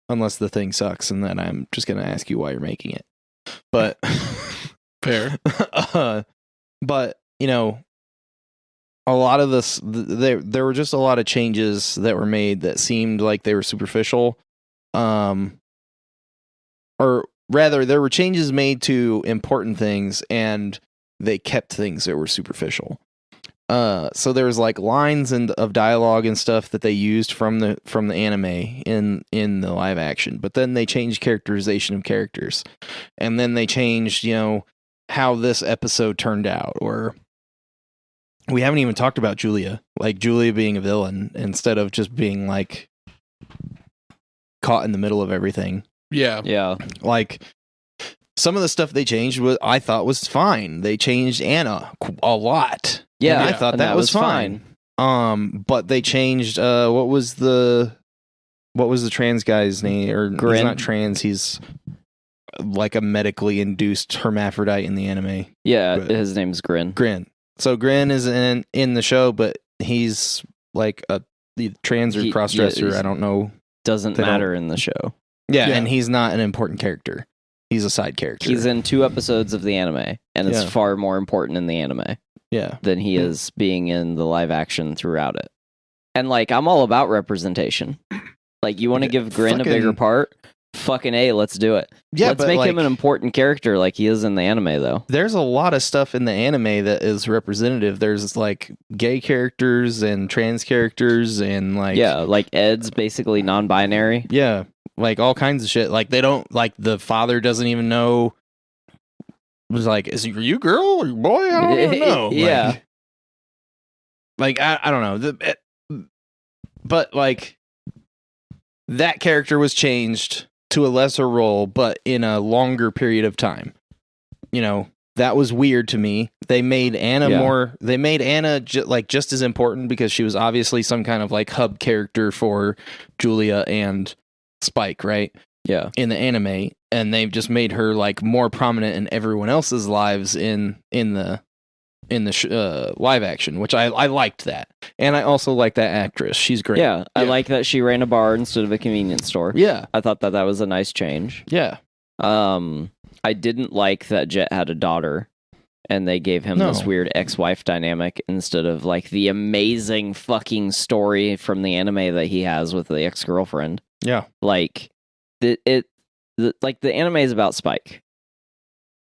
unless the thing sucks, and then I'm just going to ask you why you're making it. But fair. But, you know, a lot of this, there were just a lot of changes that were made that seemed like they were superficial. Or rather, there were changes made to important things, and they kept things that were superficial. So there was like lines of dialogue and stuff that they used from the anime in the live action, but then they changed characterization of characters, and then they changed, you know, how this episode turned out. Or we haven't even talked about Julia, like Julia being a villain instead of just being like caught in the middle of everything. Yeah. Yeah. Like some of the stuff they changed I thought was fine. They changed Anna a lot. Yeah, and I thought that was fine. But they changed what was the trans guy's name? Or Grin. He's not trans, he's like a medically induced hermaphrodite in the anime. Yeah, but his name's Grin. So Grin is in the show, but he's like the trans or cross-dresser. I don't know. Doesn't matter in the show. Yeah, and he's not an important character. He's a side character. He's in 2 episodes of the anime, and it's far more important in the anime than he is being in the live action throughout it. And like, I'm all about representation. Like, you want to give Grin a bigger part? fucking A, let's do it. Yeah, let's but make like, him an important character like he is in the anime, though. There's a lot of stuff in the anime that is representative. There's like gay characters and trans characters and like like Ed's basically non-binary. Yeah, like all kinds of shit. Like they don't like the father doesn't even know. Was like, is it you girl or boy? I don't even know. Yeah. Like I don't know. But like that character was changed to a lesser role, but in a longer period of time. You know, that was weird to me. They made Anna just as important because she was obviously some kind of like hub character for Julia and Spike, right? Yeah. In the anime, and they've just made her like more prominent in everyone else's lives in the live action, which I liked that, and I also like that actress. She's great. Yeah, I like that she ran a bar instead of a convenience store. Yeah, I thought that was a nice change. Yeah. I didn't like that Jet had a daughter, and they gave him this weird ex-wife dynamic instead of like the amazing fucking story from the anime that he has with the ex-girlfriend. Yeah, like the anime is about Spike.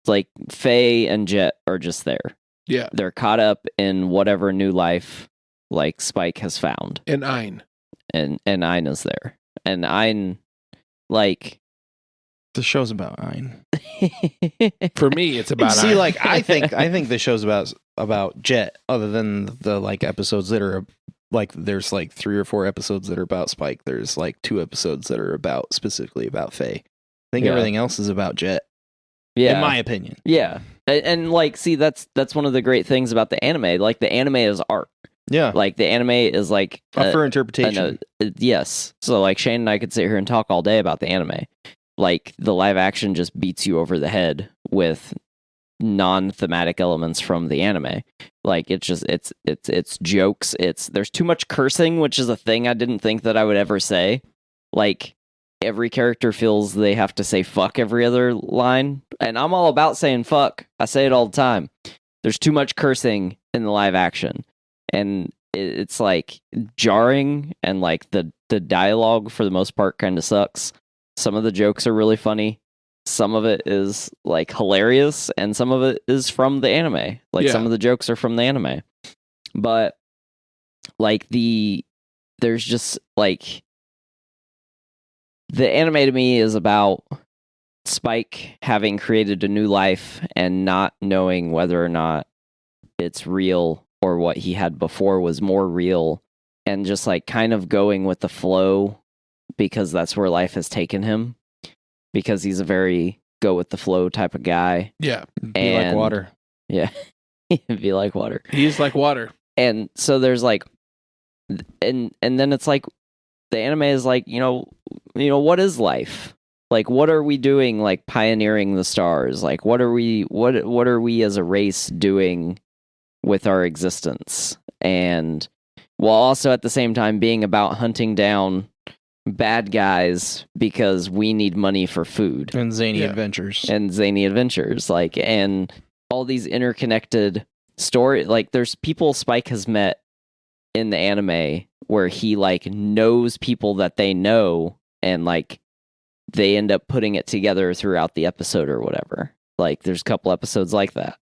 It's like Faye and Jet are just there. Yeah. They're caught up in whatever new life like Spike has found. And Ein. Mm. And Ein is there. And Ein, like, the show's about Ein. For me, it's about See, Ein. like I think the show's about Jet, other than the like episodes that are like there's like 3 or 4 episodes that are about Spike. There's like 2 episodes that are specifically about Faye. I think everything else is about Jet. Yeah. In my opinion. Yeah. And like, see, that's one of the great things about the anime. Like, the anime is art. Yeah. Like, the anime is like up for interpretation. Yes. So like Shane and I could sit here and talk all day about the anime. Like, the live action just beats you over the head with non-thematic elements from the anime. Like, it's just it's jokes. There's too much cursing, which is a thing I didn't think that I would ever say. Like, every character feels they have to say fuck every other line, and I'm all about saying fuck. I say it all the time. There's too much cursing in the live action, and it's like jarring, and like the dialogue for the most part kind of sucks. Some of the jokes are really funny. Some of it is like hilarious, and some of it is from the anime. Like, some of the jokes are from the anime. But like there's just like the anime to me is about Spike having created a new life and not knowing whether or not it's real or what he had before was more real, and just like kind of going with the flow because that's where life has taken him, because he's a very go with the flow type of guy. Yeah. Be like water. Yeah. Be like water. He's like water. And so there's like, and then it's like, the anime is like, you know, what is life? Like, what are we doing? Like, pioneering the stars. Like, what are we as a race doing with our existence? And while also at the same time being about hunting down bad guys because we need money for food and zany adventures. Like, and all these interconnected story. Like, there's people Spike has met in the anime where he like knows people that they know, and like they end up putting it together throughout the episode or whatever. Like, there's a couple episodes like that.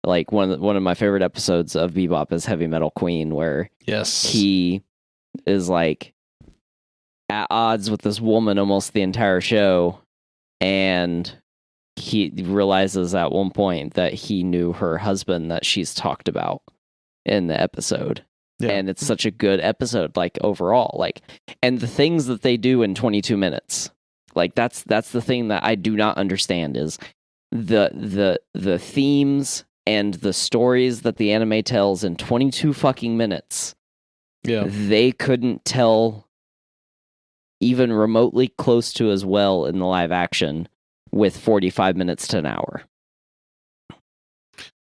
Like, one of my favorite episodes of Bebop is Heavy Metal Queen, where he is like at odds with this woman almost the entire show, and he realizes at one point that he knew her husband that she's talked about in the episode. Yeah. And it's such a good episode, like, overall. Like, and the things that they do in 22 minutes, like, that's the thing that I do not understand is the themes and the stories that the anime tells in 22 fucking minutes. Yeah. They couldn't tell even remotely close to as well in the live action with 45 minutes to an hour.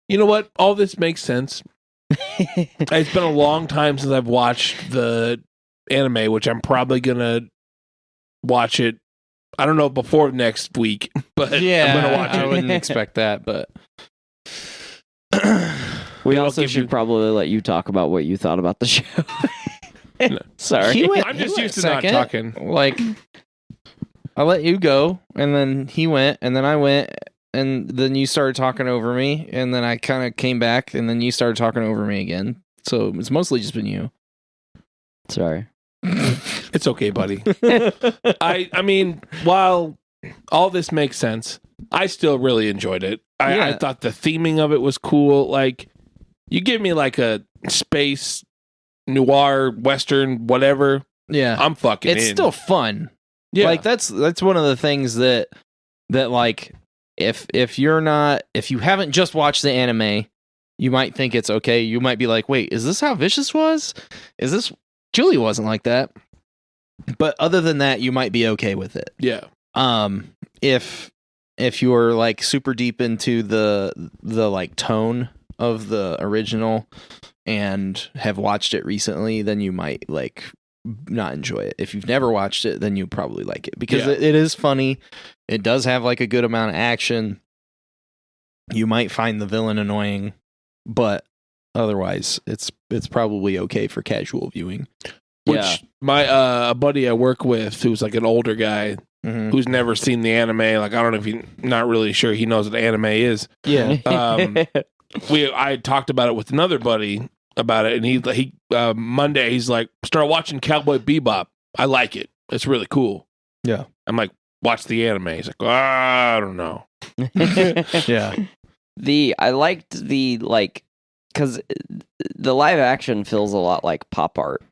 You know what? All this makes sense. It's been a long time since I've watched the anime, which I'm probably gonna watch it. I don't know before next week, but yeah, I'm gonna watch it. I wouldn't expect that, but we also should probably let you talk about what you thought about the show. No. Sorry, I'm just used to not talking. Like, I let you go, and then he went, and then I went, and then you started talking over me, and then I kind of came back, and then you started talking over me again. So it's mostly just been you. Sorry. It's okay, buddy. I mean, while all this makes sense, I still really enjoyed it. I thought the theming of it was cool. Like, you give me like a space noir western whatever, Yeah, I'm fucking it's in. still fun. Yeah, Like that's one of the things that like if you haven't just watched the anime, you might think it's okay. You might be like, wait, is this how Vicious was? Is this Julie wasn't like that? But other than that, you might be okay with it. yeah. If you're like super deep into the like tone of the original and have watched it recently, then you might like not enjoy it. If you've never watched it, then you probably like it because it is funny. It does have like a good amount of action. You might find the villain annoying, but otherwise it's probably okay for casual viewing. Which my a buddy I work with, who's like an older guy who's never seen the anime, like I don't know if he not really sure he knows what anime is. Yeah. I talked about it with another buddy about it, and he Monday he's like, start watching Cowboy Bebop. I like it. It's really cool. Yeah. I'm like, watch the anime. He's like, I don't know. Yeah. I liked the like because the live action feels a lot like pop art.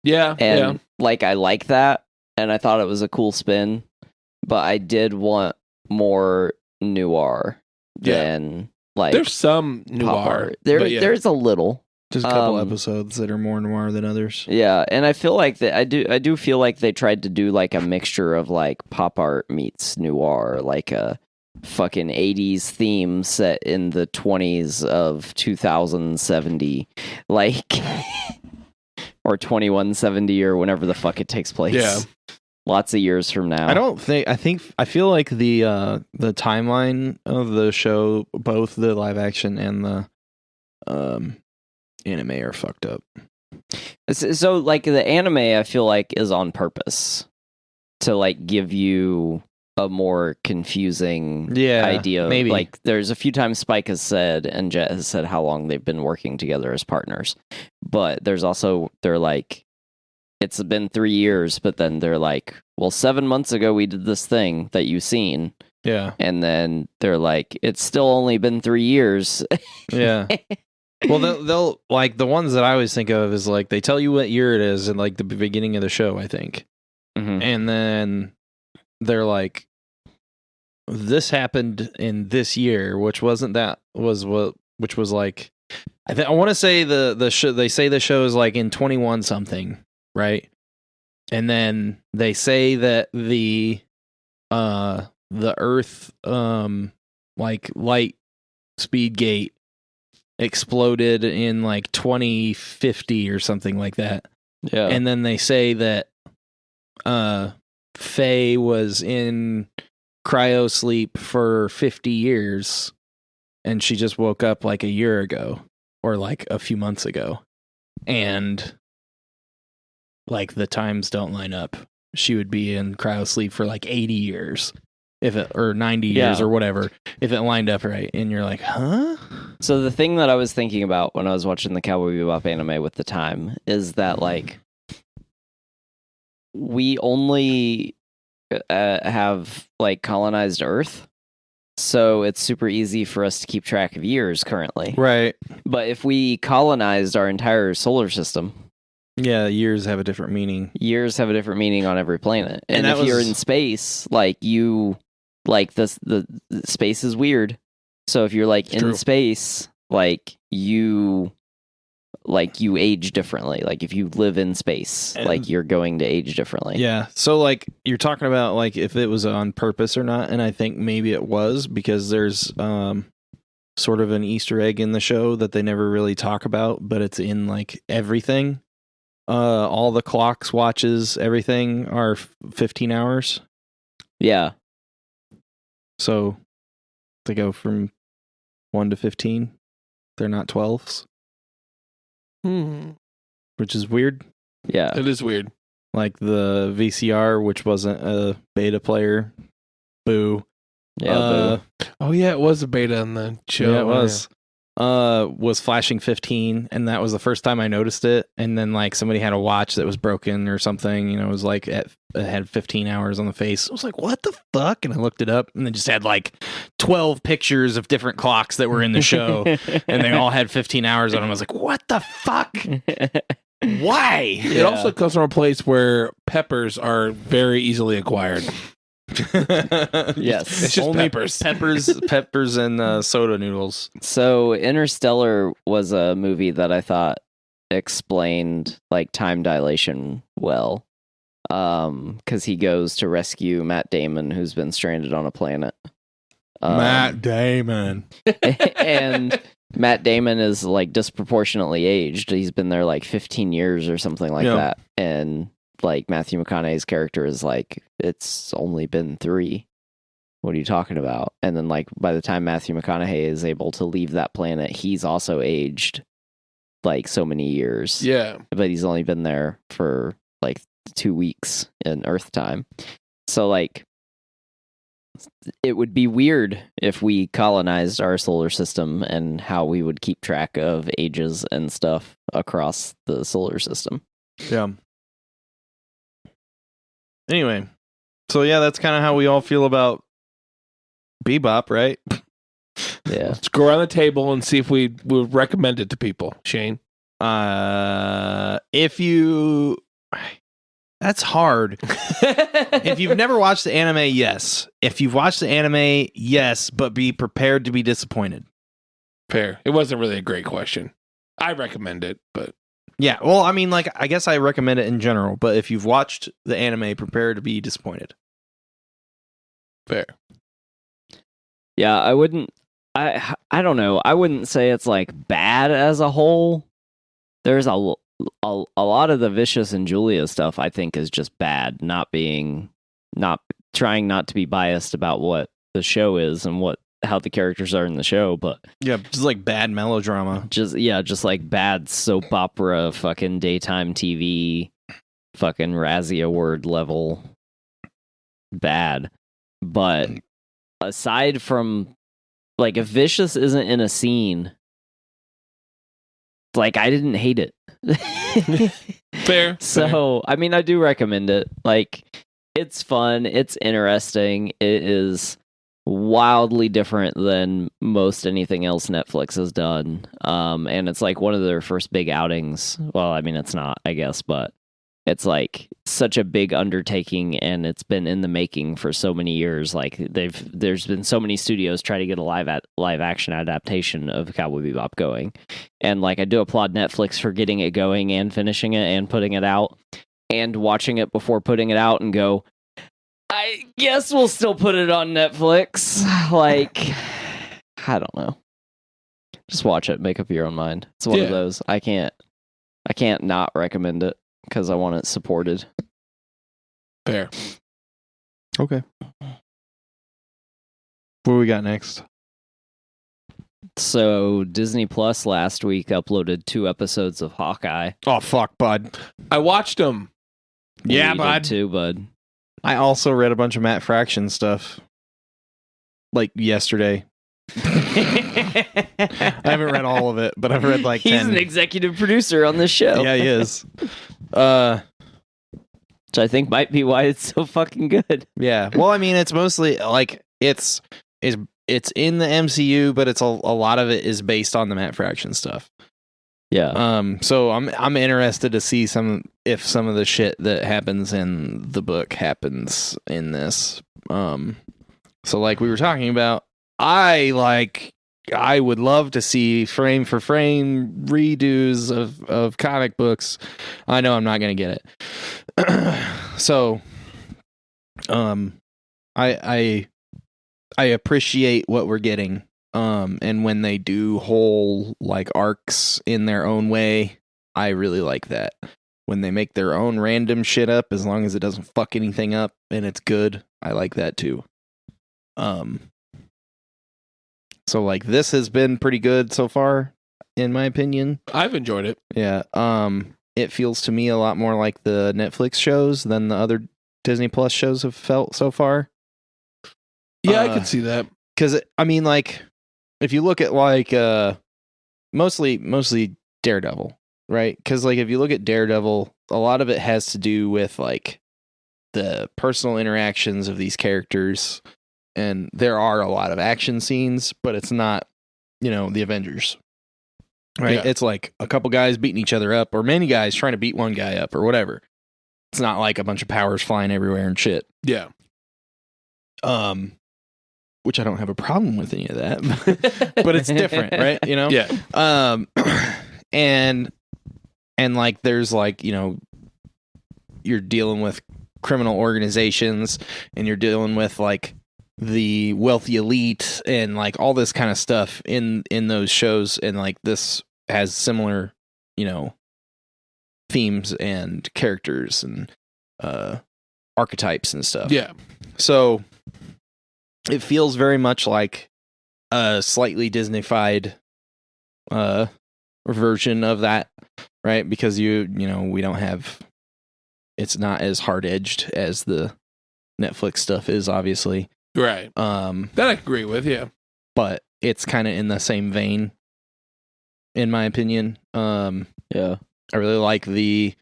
Yeah. And like I like that, and I thought it was a cool spin, but I did want more noir than like there's some pop noir. art. There's a little. Just a couple episodes that are more noir than others. Yeah, and I feel like that I do feel like they tried to do like a mixture of like pop art meets noir, like a fucking 80s theme set in the 20s of 2070, like or 2170 or whenever the fuck it takes place. Yeah. Lots of years from now. I feel like the timeline of the show, both the live action and the anime are fucked up. So like the anime I feel like is on purpose to like give you a more confusing idea. Maybe. Like there's a few times Spike has said and Jet has said how long they've been working together as partners. But there's also they're like it's been 3 years, but then they're like, well, 7 months ago we did this thing that you've seen. Yeah. And then they're like, it's still only been 3 years. Yeah. Well, they'll like the ones that I always think of is like they tell you what year it is in like the beginning of the show, I think. Mm-hmm. And then they're like, this happened in this year, which was like, I want to say the show, they say the show is like in 21 something, right? And then they say that the Earth, like light speed gate exploded in like 2050 or something like that. Yeah. And then they say that Faye was in cryo sleep for 50 years and she just woke up like a year ago or like a few months ago. And like the times don't line up. She would be in cryo sleep for like 80 years. Or 90 years or whatever, if it lined up right. And you're like, huh? So the thing that I was thinking about when I was watching the Cowboy Bebop anime with the time is that, like, we only have, like, colonized Earth. So it's super easy for us to keep track of years currently. Right. But if we colonized our entire solar system... Yeah, years have a different meaning. Years have a different meaning on every planet. And if you're in space, like, like the space is weird. So if you're like in space, like you age differently. Like if you live in space, like you're going to age differently. Yeah. So like you're talking about like if it was on purpose or not, and I think maybe it was because there's sort of an Easter egg in the show that they never really talk about, but it's in like everything. All the clocks, watches, everything are 15 hours. Yeah. So they go from 1 to 15. They're not 12s. Which is weird. Yeah. It is weird. like the VCR, which wasn't a beta player. Boo. Yeah, Oh yeah, it was a beta on the show. Yeah, it was flashing 15, and that was the first time I noticed it. And then like somebody had a watch that was broken or something, it was like it had 15 hours on the face. I was like, what the fuck? And I looked it up, and it just had like 12 pictures of different clocks that were in the show, and they all had 15 hours on them. I was like, what the fuck? Why? It also comes from a place where peppers are very easily acquired. Yes. It's just only peppers and soda noodles. So Interstellar was a movie that I thought explained like time dilation well, because he goes to rescue Matt Damon, who's been stranded on a planet. Matt Damon. And Matt Damon is like disproportionately aged. He's been there like 15 years or something like that, and like Matthew McConaughey's character is like, it's only been 3. What are you talking about? And then like by the time Matthew McConaughey is able to leave that planet, he's also aged like so many years. Yeah. But he's only been there for like 2 weeks in Earth time. So like it would be weird if we colonized our solar system and how we would keep track of ages and stuff across the solar system. Yeah. Anyway, so yeah, that's kind of how we all feel about Bebop, right? Yeah. Let's go around the table and see if we would recommend it to people. Shane? If you... That's hard. If you've never watched the anime, yes. If you've watched the anime, yes, but be prepared to be disappointed. Fair. It wasn't really a great question. I recommend it, but... Yeah, well, I mean, like, I guess I recommend it in general, but if you've watched the anime, prepare to be disappointed. Fair. Yeah, I wouldn't... I don't know. I wouldn't say it's like bad as a whole. There's a lot of the Vicious and Julia stuff I think is just bad, not trying not to be biased about what the show is and how the characters are in the show, but yeah, just like bad melodrama. Just like bad soap opera, fucking daytime TV, fucking Razzie Award level bad. But aside from like, if Vicious isn't in a scene, like, I didn't hate it. Fair. So, I mean, I do recommend it. Like, it's fun. It's interesting. It is wildly different than most anything else Netflix has done. And it's like one of their first big outings. Well, I mean, it's not, I guess, but it's like such a big undertaking, and it's been in the making for so many years. Like there's been so many studios try to get a live action adaptation of Cowboy Bebop going, and like I do applaud Netflix for getting it going and finishing it and putting it out and watching it before putting it out and go, I guess we'll still put it on Netflix. Like, I don't know. Just watch it, make up your own mind. It's one of those. I can't not recommend it, because I want it supported. Fair. Okay. What do we got next? So Disney Plus last week uploaded 2 episodes of Hawkeye. Oh, fuck, bud. I watched them. Yeah, We bud. did too, bud. I also read a bunch of Matt Fraction stuff. Like yesterday. I haven't read all of it, but I've read like 10. He's an executive producer on this show. Yeah, he is. Which I think might be why it's so fucking good. Yeah. Well, I mean, it's mostly like it's in the MCU, but it's a lot of it is based on the Matt Fraction stuff. Yeah. So I'm interested to see if some of the shit that happens in the book happens in this. So like we were talking about, I would love to see frame for frame redos of comic books. I know I'm not gonna get it. So I appreciate what we're getting. And when they do whole like arcs in their own way, I really like that. When they make their own random shit up, as long as it doesn't fuck anything up and it's good, I like that too. So like this has been pretty good so far, in my opinion. I've enjoyed it. Yeah. it feels to me a lot more like the Netflix shows than the other Disney Plus shows have felt so far. Yeah, I can see that. Because I mean, like, if you look at like mostly Daredevil, right? Because like if you look at Daredevil, a lot of it has to do with like the personal interactions of these characters, and there are a lot of action scenes, but it's not, the Avengers, right? Yeah. It's like a couple guys beating each other up, or many guys trying to beat one guy up, or whatever. It's not like a bunch of powers flying everywhere and shit. Yeah. Which I don't have a problem with any of that, but it's different, right? Yeah. And like there's like, you're dealing with criminal organizations, and you're dealing with like the wealthy elite and like all this kind of stuff in those shows, and like this has similar, themes and characters and archetypes and stuff. Yeah. So it feels very much like a slightly Disney-fied version of that, right? Because we don't have, it's not as hard-edged as the Netflix stuff is, obviously. Right. That I agree with, yeah. But it's kind of in the same vein, in my opinion. Yeah. I really like the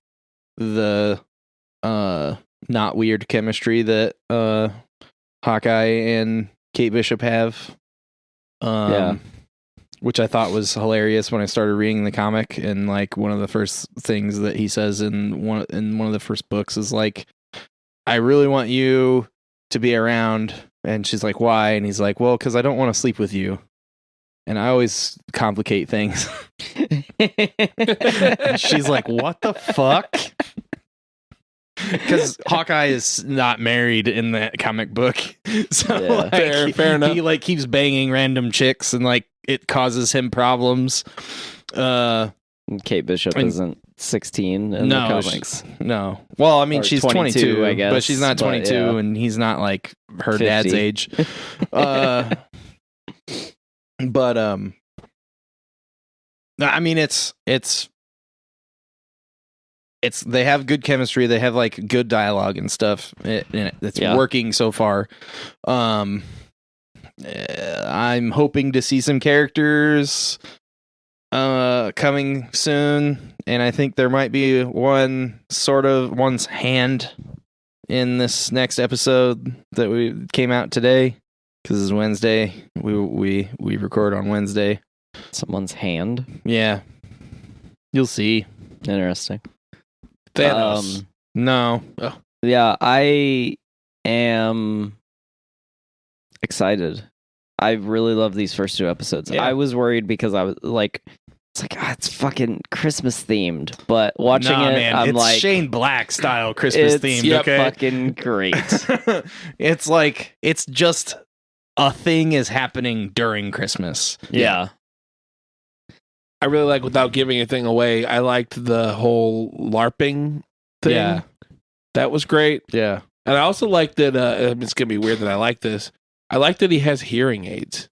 not weird chemistry that Hawkeye and Kate Bishop have. Which I thought was hilarious when I started reading the comic, and like one of the first things that he says in one of the first books is like, I really want you to be around. And she's like, why? And he's like, well, because I don't want to sleep with you. And I always complicate things. And she's like, what the fuck? Because Hawkeye is not married in that comic book. So Yeah. Fair enough. He like keeps banging random chicks, and like it causes him problems. Kate Bishop isn't 16 in the comics. No. Well, I mean, Or she's 22, 22, I guess, but she's not but 22, yeah. and he's not like her 50. dad's age. But I mean, it's they have good chemistry. They have like good dialogue and stuff. It's working so far. I'm hoping to see some characters coming soon, and I think there might be one's hand in this next episode that we came out today, because it's Wednesday. We record on Wednesday. Someone's hand. Yeah, you'll see. Interesting. Thanos. No. Yeah, I am excited. I really love these first two episodes. Yeah. I was worried because I was like, it's fucking Christmas themed. But watching I'm it's like, Shane Black style Christmas it's themed. Okay, fucking great. It's like it's just a thing is happening during Christmas. Yeah. I really like, without giving anything away, I liked the whole LARPing thing. Yeah. That was great. Yeah. And I also like that, it's going to be weird that I like this. I like that he has hearing aids.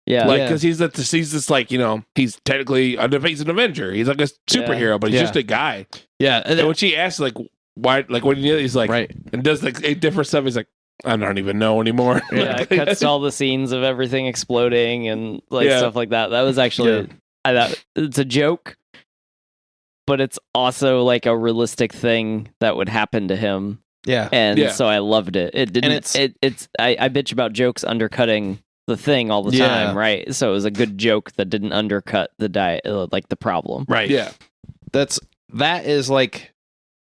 Yeah. Like, because he's this like, he's technically, he's an Avenger. He's like a superhero, but he's just a guy. Yeah. And when she asks, like, why, like, when he's like, right. And does like different stuff, he's like, I don't even know anymore. Yeah, it cuts to all the scenes of everything exploding and like stuff like that. That was actually, I thought it's a joke, but it's also like a realistic thing that would happen to him. Yeah. And so I loved it. It didn't, I bitch about jokes undercutting the thing all the time, right? So it was a good joke that didn't undercut the the problem. Right. Yeah. That is like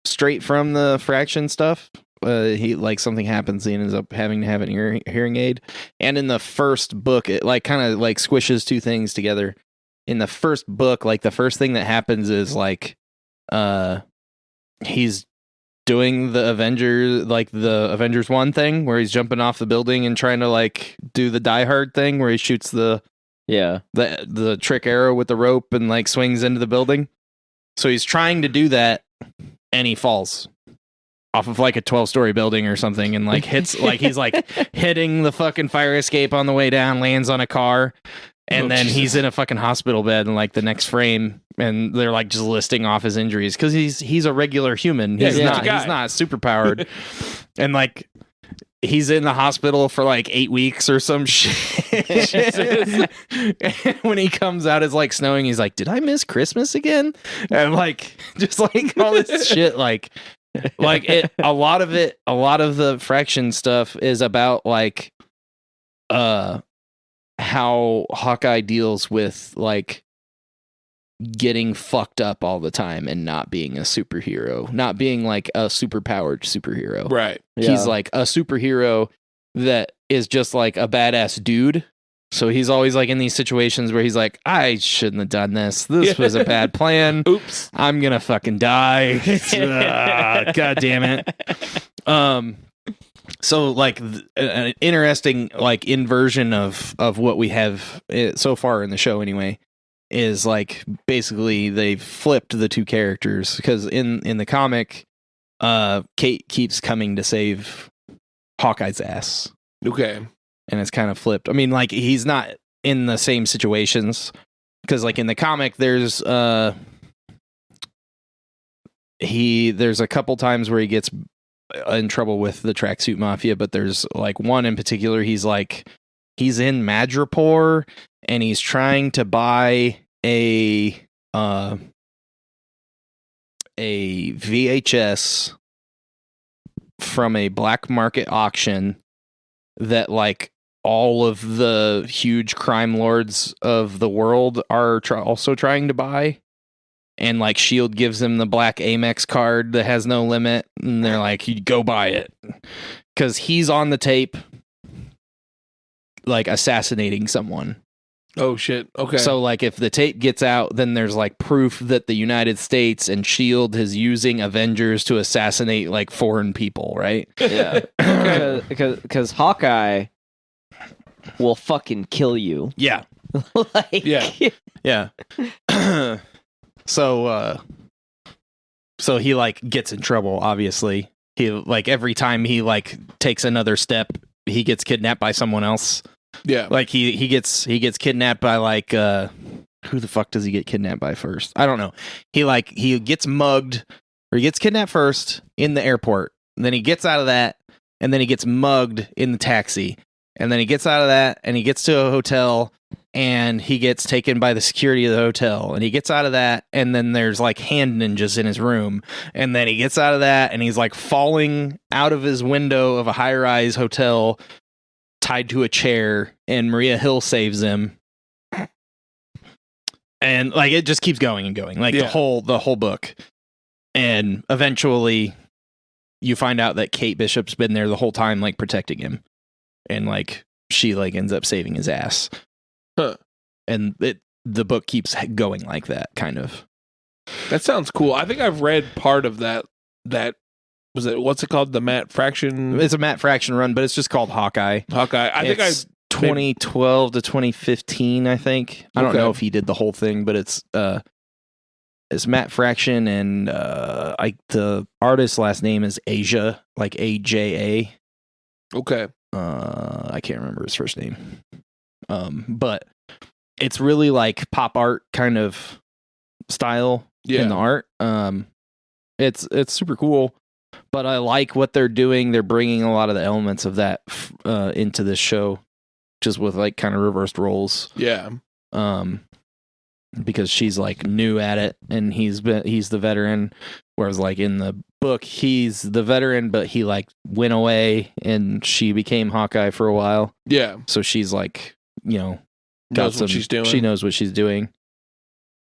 straight from the Fraction stuff. He like something happens, he ends up having to have an hearing aid. And in the first book, it like kind of like squishes two things together. In the first book, like the first thing that happens is like he's doing the Avengers 1 thing where he's jumping off the building and trying to like do the Die Hard thing where he shoots the trick arrow with the rope and like swings into the building. So he's trying to do that and he falls off of like a 12-story building or something, and like hits like he's like hitting the fucking fire escape on the way down, lands on a car, And then he's in a fucking hospital bed in like the next frame, and they're like just listing off his injuries because he's a regular human. He's not super powered, and like he's in the hospital for like 8 weeks or some shit. And when he comes out, it's like snowing. He's like, "Did I miss Christmas again?" And like just like all this shit, like a lot of the Fraction stuff is about like how Hawkeye deals with like getting fucked up all the time and not being a superhero, not being like a superpowered superhero. Right. He's like a superhero that is just like a badass dude. So he's always like in these situations where he's like, I shouldn't have done this. This was a bad plan. Oops. I'm gonna fucking die. God damn it. So like an interesting like inversion of what we have so far in the show anyway is like basically they've flipped the two characters because in the comic Kate keeps coming to save Hawkeye's ass. Okay. And it's kind of flipped. I mean, like he's not in the same situations because like in the comic there's a couple times where he gets in trouble with the tracksuit mafia, but there's like one in particular. He's in Madripoor and he's trying to buy a VHS from a black market auction that like all of the huge crime lords of the world are also trying to buy. And like Shield gives him the black Amex card that has no limit, and they're like, "You go buy it," because he's on the tape, like assassinating someone. Oh shit! Okay. So like, if the tape gets out, then there's like proof that the United States and Shield is using Avengers to assassinate like foreign people, right? Yeah, because Hawkeye will fucking kill you. Yeah, Like, yeah. So he like gets in trouble. Obviously, he like every time he like takes another step, he gets kidnapped by someone else. Yeah, like he gets kidnapped by like who the fuck does he get kidnapped by first? I don't know. He gets mugged or he gets kidnapped first in the airport. And then he gets out of that, and then he gets mugged in the taxi, and then he gets out of that, and he gets to a hotel. And he gets taken by the security of the hotel, and he gets out of that, and then there's like hand ninjas in his room, and then he gets out of that, and he's like falling out of his window of a high-rise hotel, tied to a chair, and Maria Hill saves him, and like it just keeps going and going, like the whole book, and eventually you find out that Kate Bishop's been there the whole time, like protecting him, and like she like ends up saving his ass. Huh. And the book keeps going like that, kind of. That sounds cool. I think I've read part of that. That was it. What's it called? The Matt Fraction. It's a Matt Fraction run, but it's just called Hawkeye. I think it's 2012 to 2015. I think. I don't know if he did the whole thing, but it's Matt Fraction, and the artist's last name is Aja, like AJA. Okay. I can't remember his first name. But it's really like pop art kind of style in the art. It's super cool, but I like what they're doing. They're bringing a lot of the elements of that into this show, just with like kind of reversed roles. Yeah. Because she's like new at it, and he's the veteran, whereas like in the book he's the veteran, but he like went away, and she became Hawkeye for a while. Yeah. So she's like, you know, knows what she's doing. She knows what she's doing.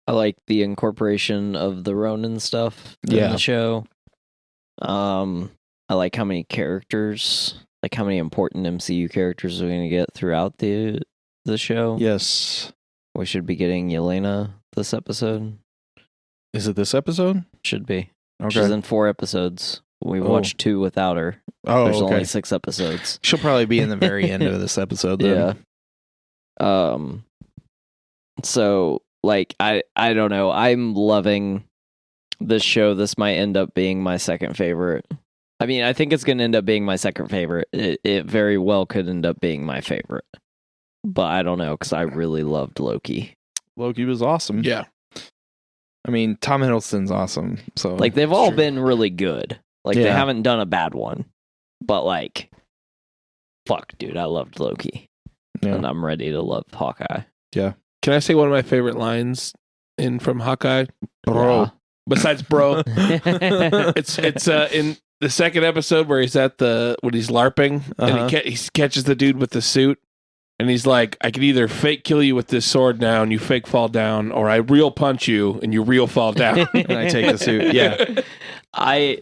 I like the incorporation of the Ronin stuff in the show. I like how many characters, like how many important MCU characters we're going to get throughout the show. Yes. We should be getting Yelena this episode. Is it this episode? Should be. Okay. She's in 4 episodes. We watched 2 without her. Oh, There's only 6 episodes. She'll probably be in the very end of this episode, then. Yeah. So like I don't know. I'm loving this show. This might end up being my second favorite. I mean, I think it's going to end up being my second favorite. It very well could end up being my favorite. but I don't know because I really loved Loki. Loki was awesome. Yeah. I mean, Tom Hiddleston's awesome. So Like they've all Sure. been really good. Like they Yeah. haven't done a bad one. But like, fuck, dude, I loved Loki, yeah. and I'm ready to love Hawkeye. Can I say one of my favorite lines from Hawkeye? Bro. Besides bro. It's in the second episode where he's at when he's LARPing and he catches the dude with the suit and he's like, I can either fake kill you with this sword now and you fake fall down, or I real punch you and you real fall down. And I take the suit. Yeah.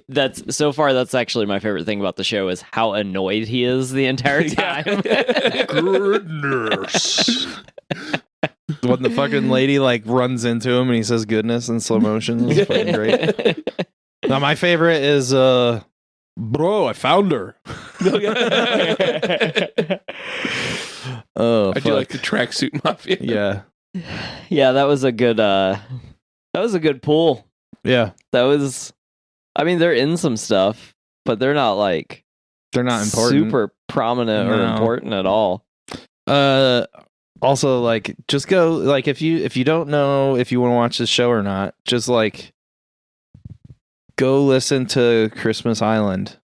That's actually my favorite thing about the show is how annoyed he is the entire time. Goodness. When the fucking lady like runs into him and he says goodness in slow motion. It's fucking great. Now my favorite is bro, I found her. Oh, I do like the tracksuit mafia. Yeah. Yeah, that was a good pull. Yeah. That was, I mean, they're in some stuff, but they're not like They're not important. super prominent or No. important at all. Also, like, just go, like, if you don't know if you want to watch this show or not, just like go listen to Christmas Island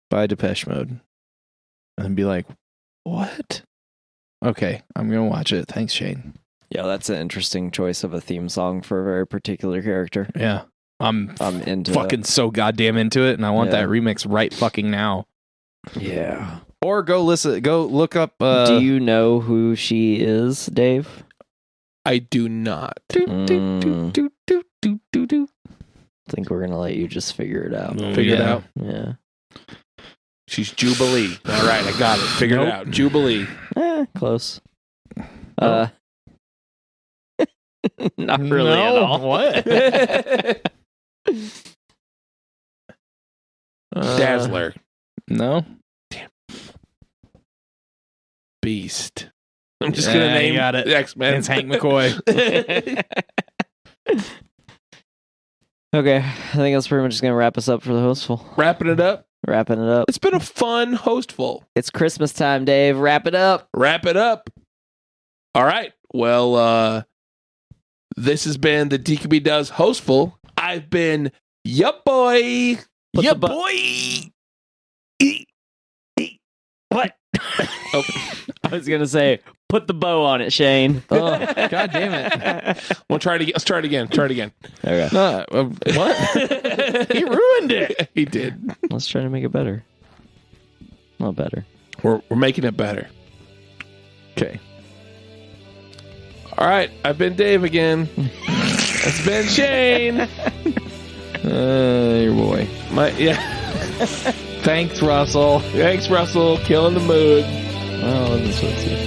by Depeche Mode and be like, what? Okay, I'm gonna watch it. Thanks, Shane. Yeah, that's an interesting choice of a theme song for a very particular character. Yeah, I'm into fucking so goddamn into it, and I want Yeah. that remix right fucking now. Yeah. Or go look up. Do you know who she is, Dave? I do not. I think we're gonna let you just figure it out. Figure it yeah. out. Yeah. She's Jubilee. All right, I got it. Figured it Nope. out. Jubilee. Close. Oh. Not really at No, all. what? Dazzler. No. Beast. I'm just Yeah, gonna you name got it. X-Men. It's Hank McCoy. Okay, I think that's pretty much just gonna wrap us up for the Hostful. Wrapping it up. Wrapping it up. It's been a fun Hostful. It's Christmas time, Dave. Wrap it up. Wrap it up. All right. Well, this has been the DQB Does Hostful. I've been Yup Boy. Put Yup the Boy. What? Oh. I was gonna say, put the bow on it, Shane. Oh, God damn it. We'll try it again. Let's try it again. Try it again. Okay. What? He ruined it. He did. Let's try to make it better. Not better. We're making it better. Okay. All right. I've been Dave again. It's been Shane. Your boy. Thanks, Russell. Thanks, Russell. Killing the mood. Oh, this one's you.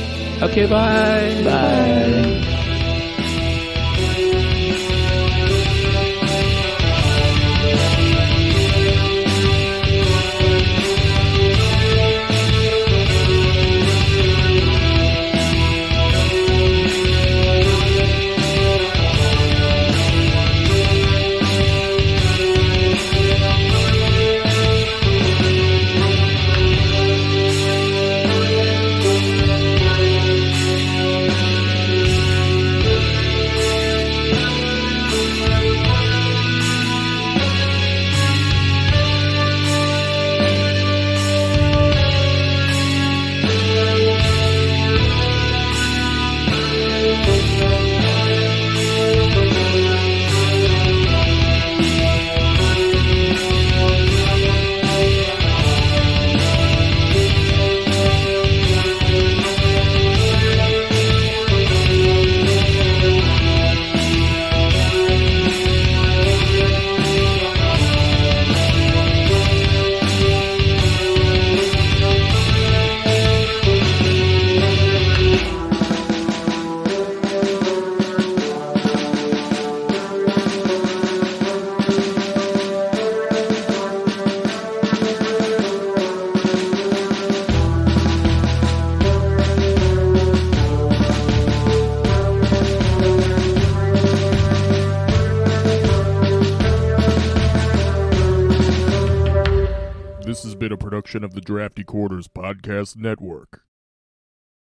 Okay, bye. Bye. This has been a production of the Drafty Quarters Podcast Network.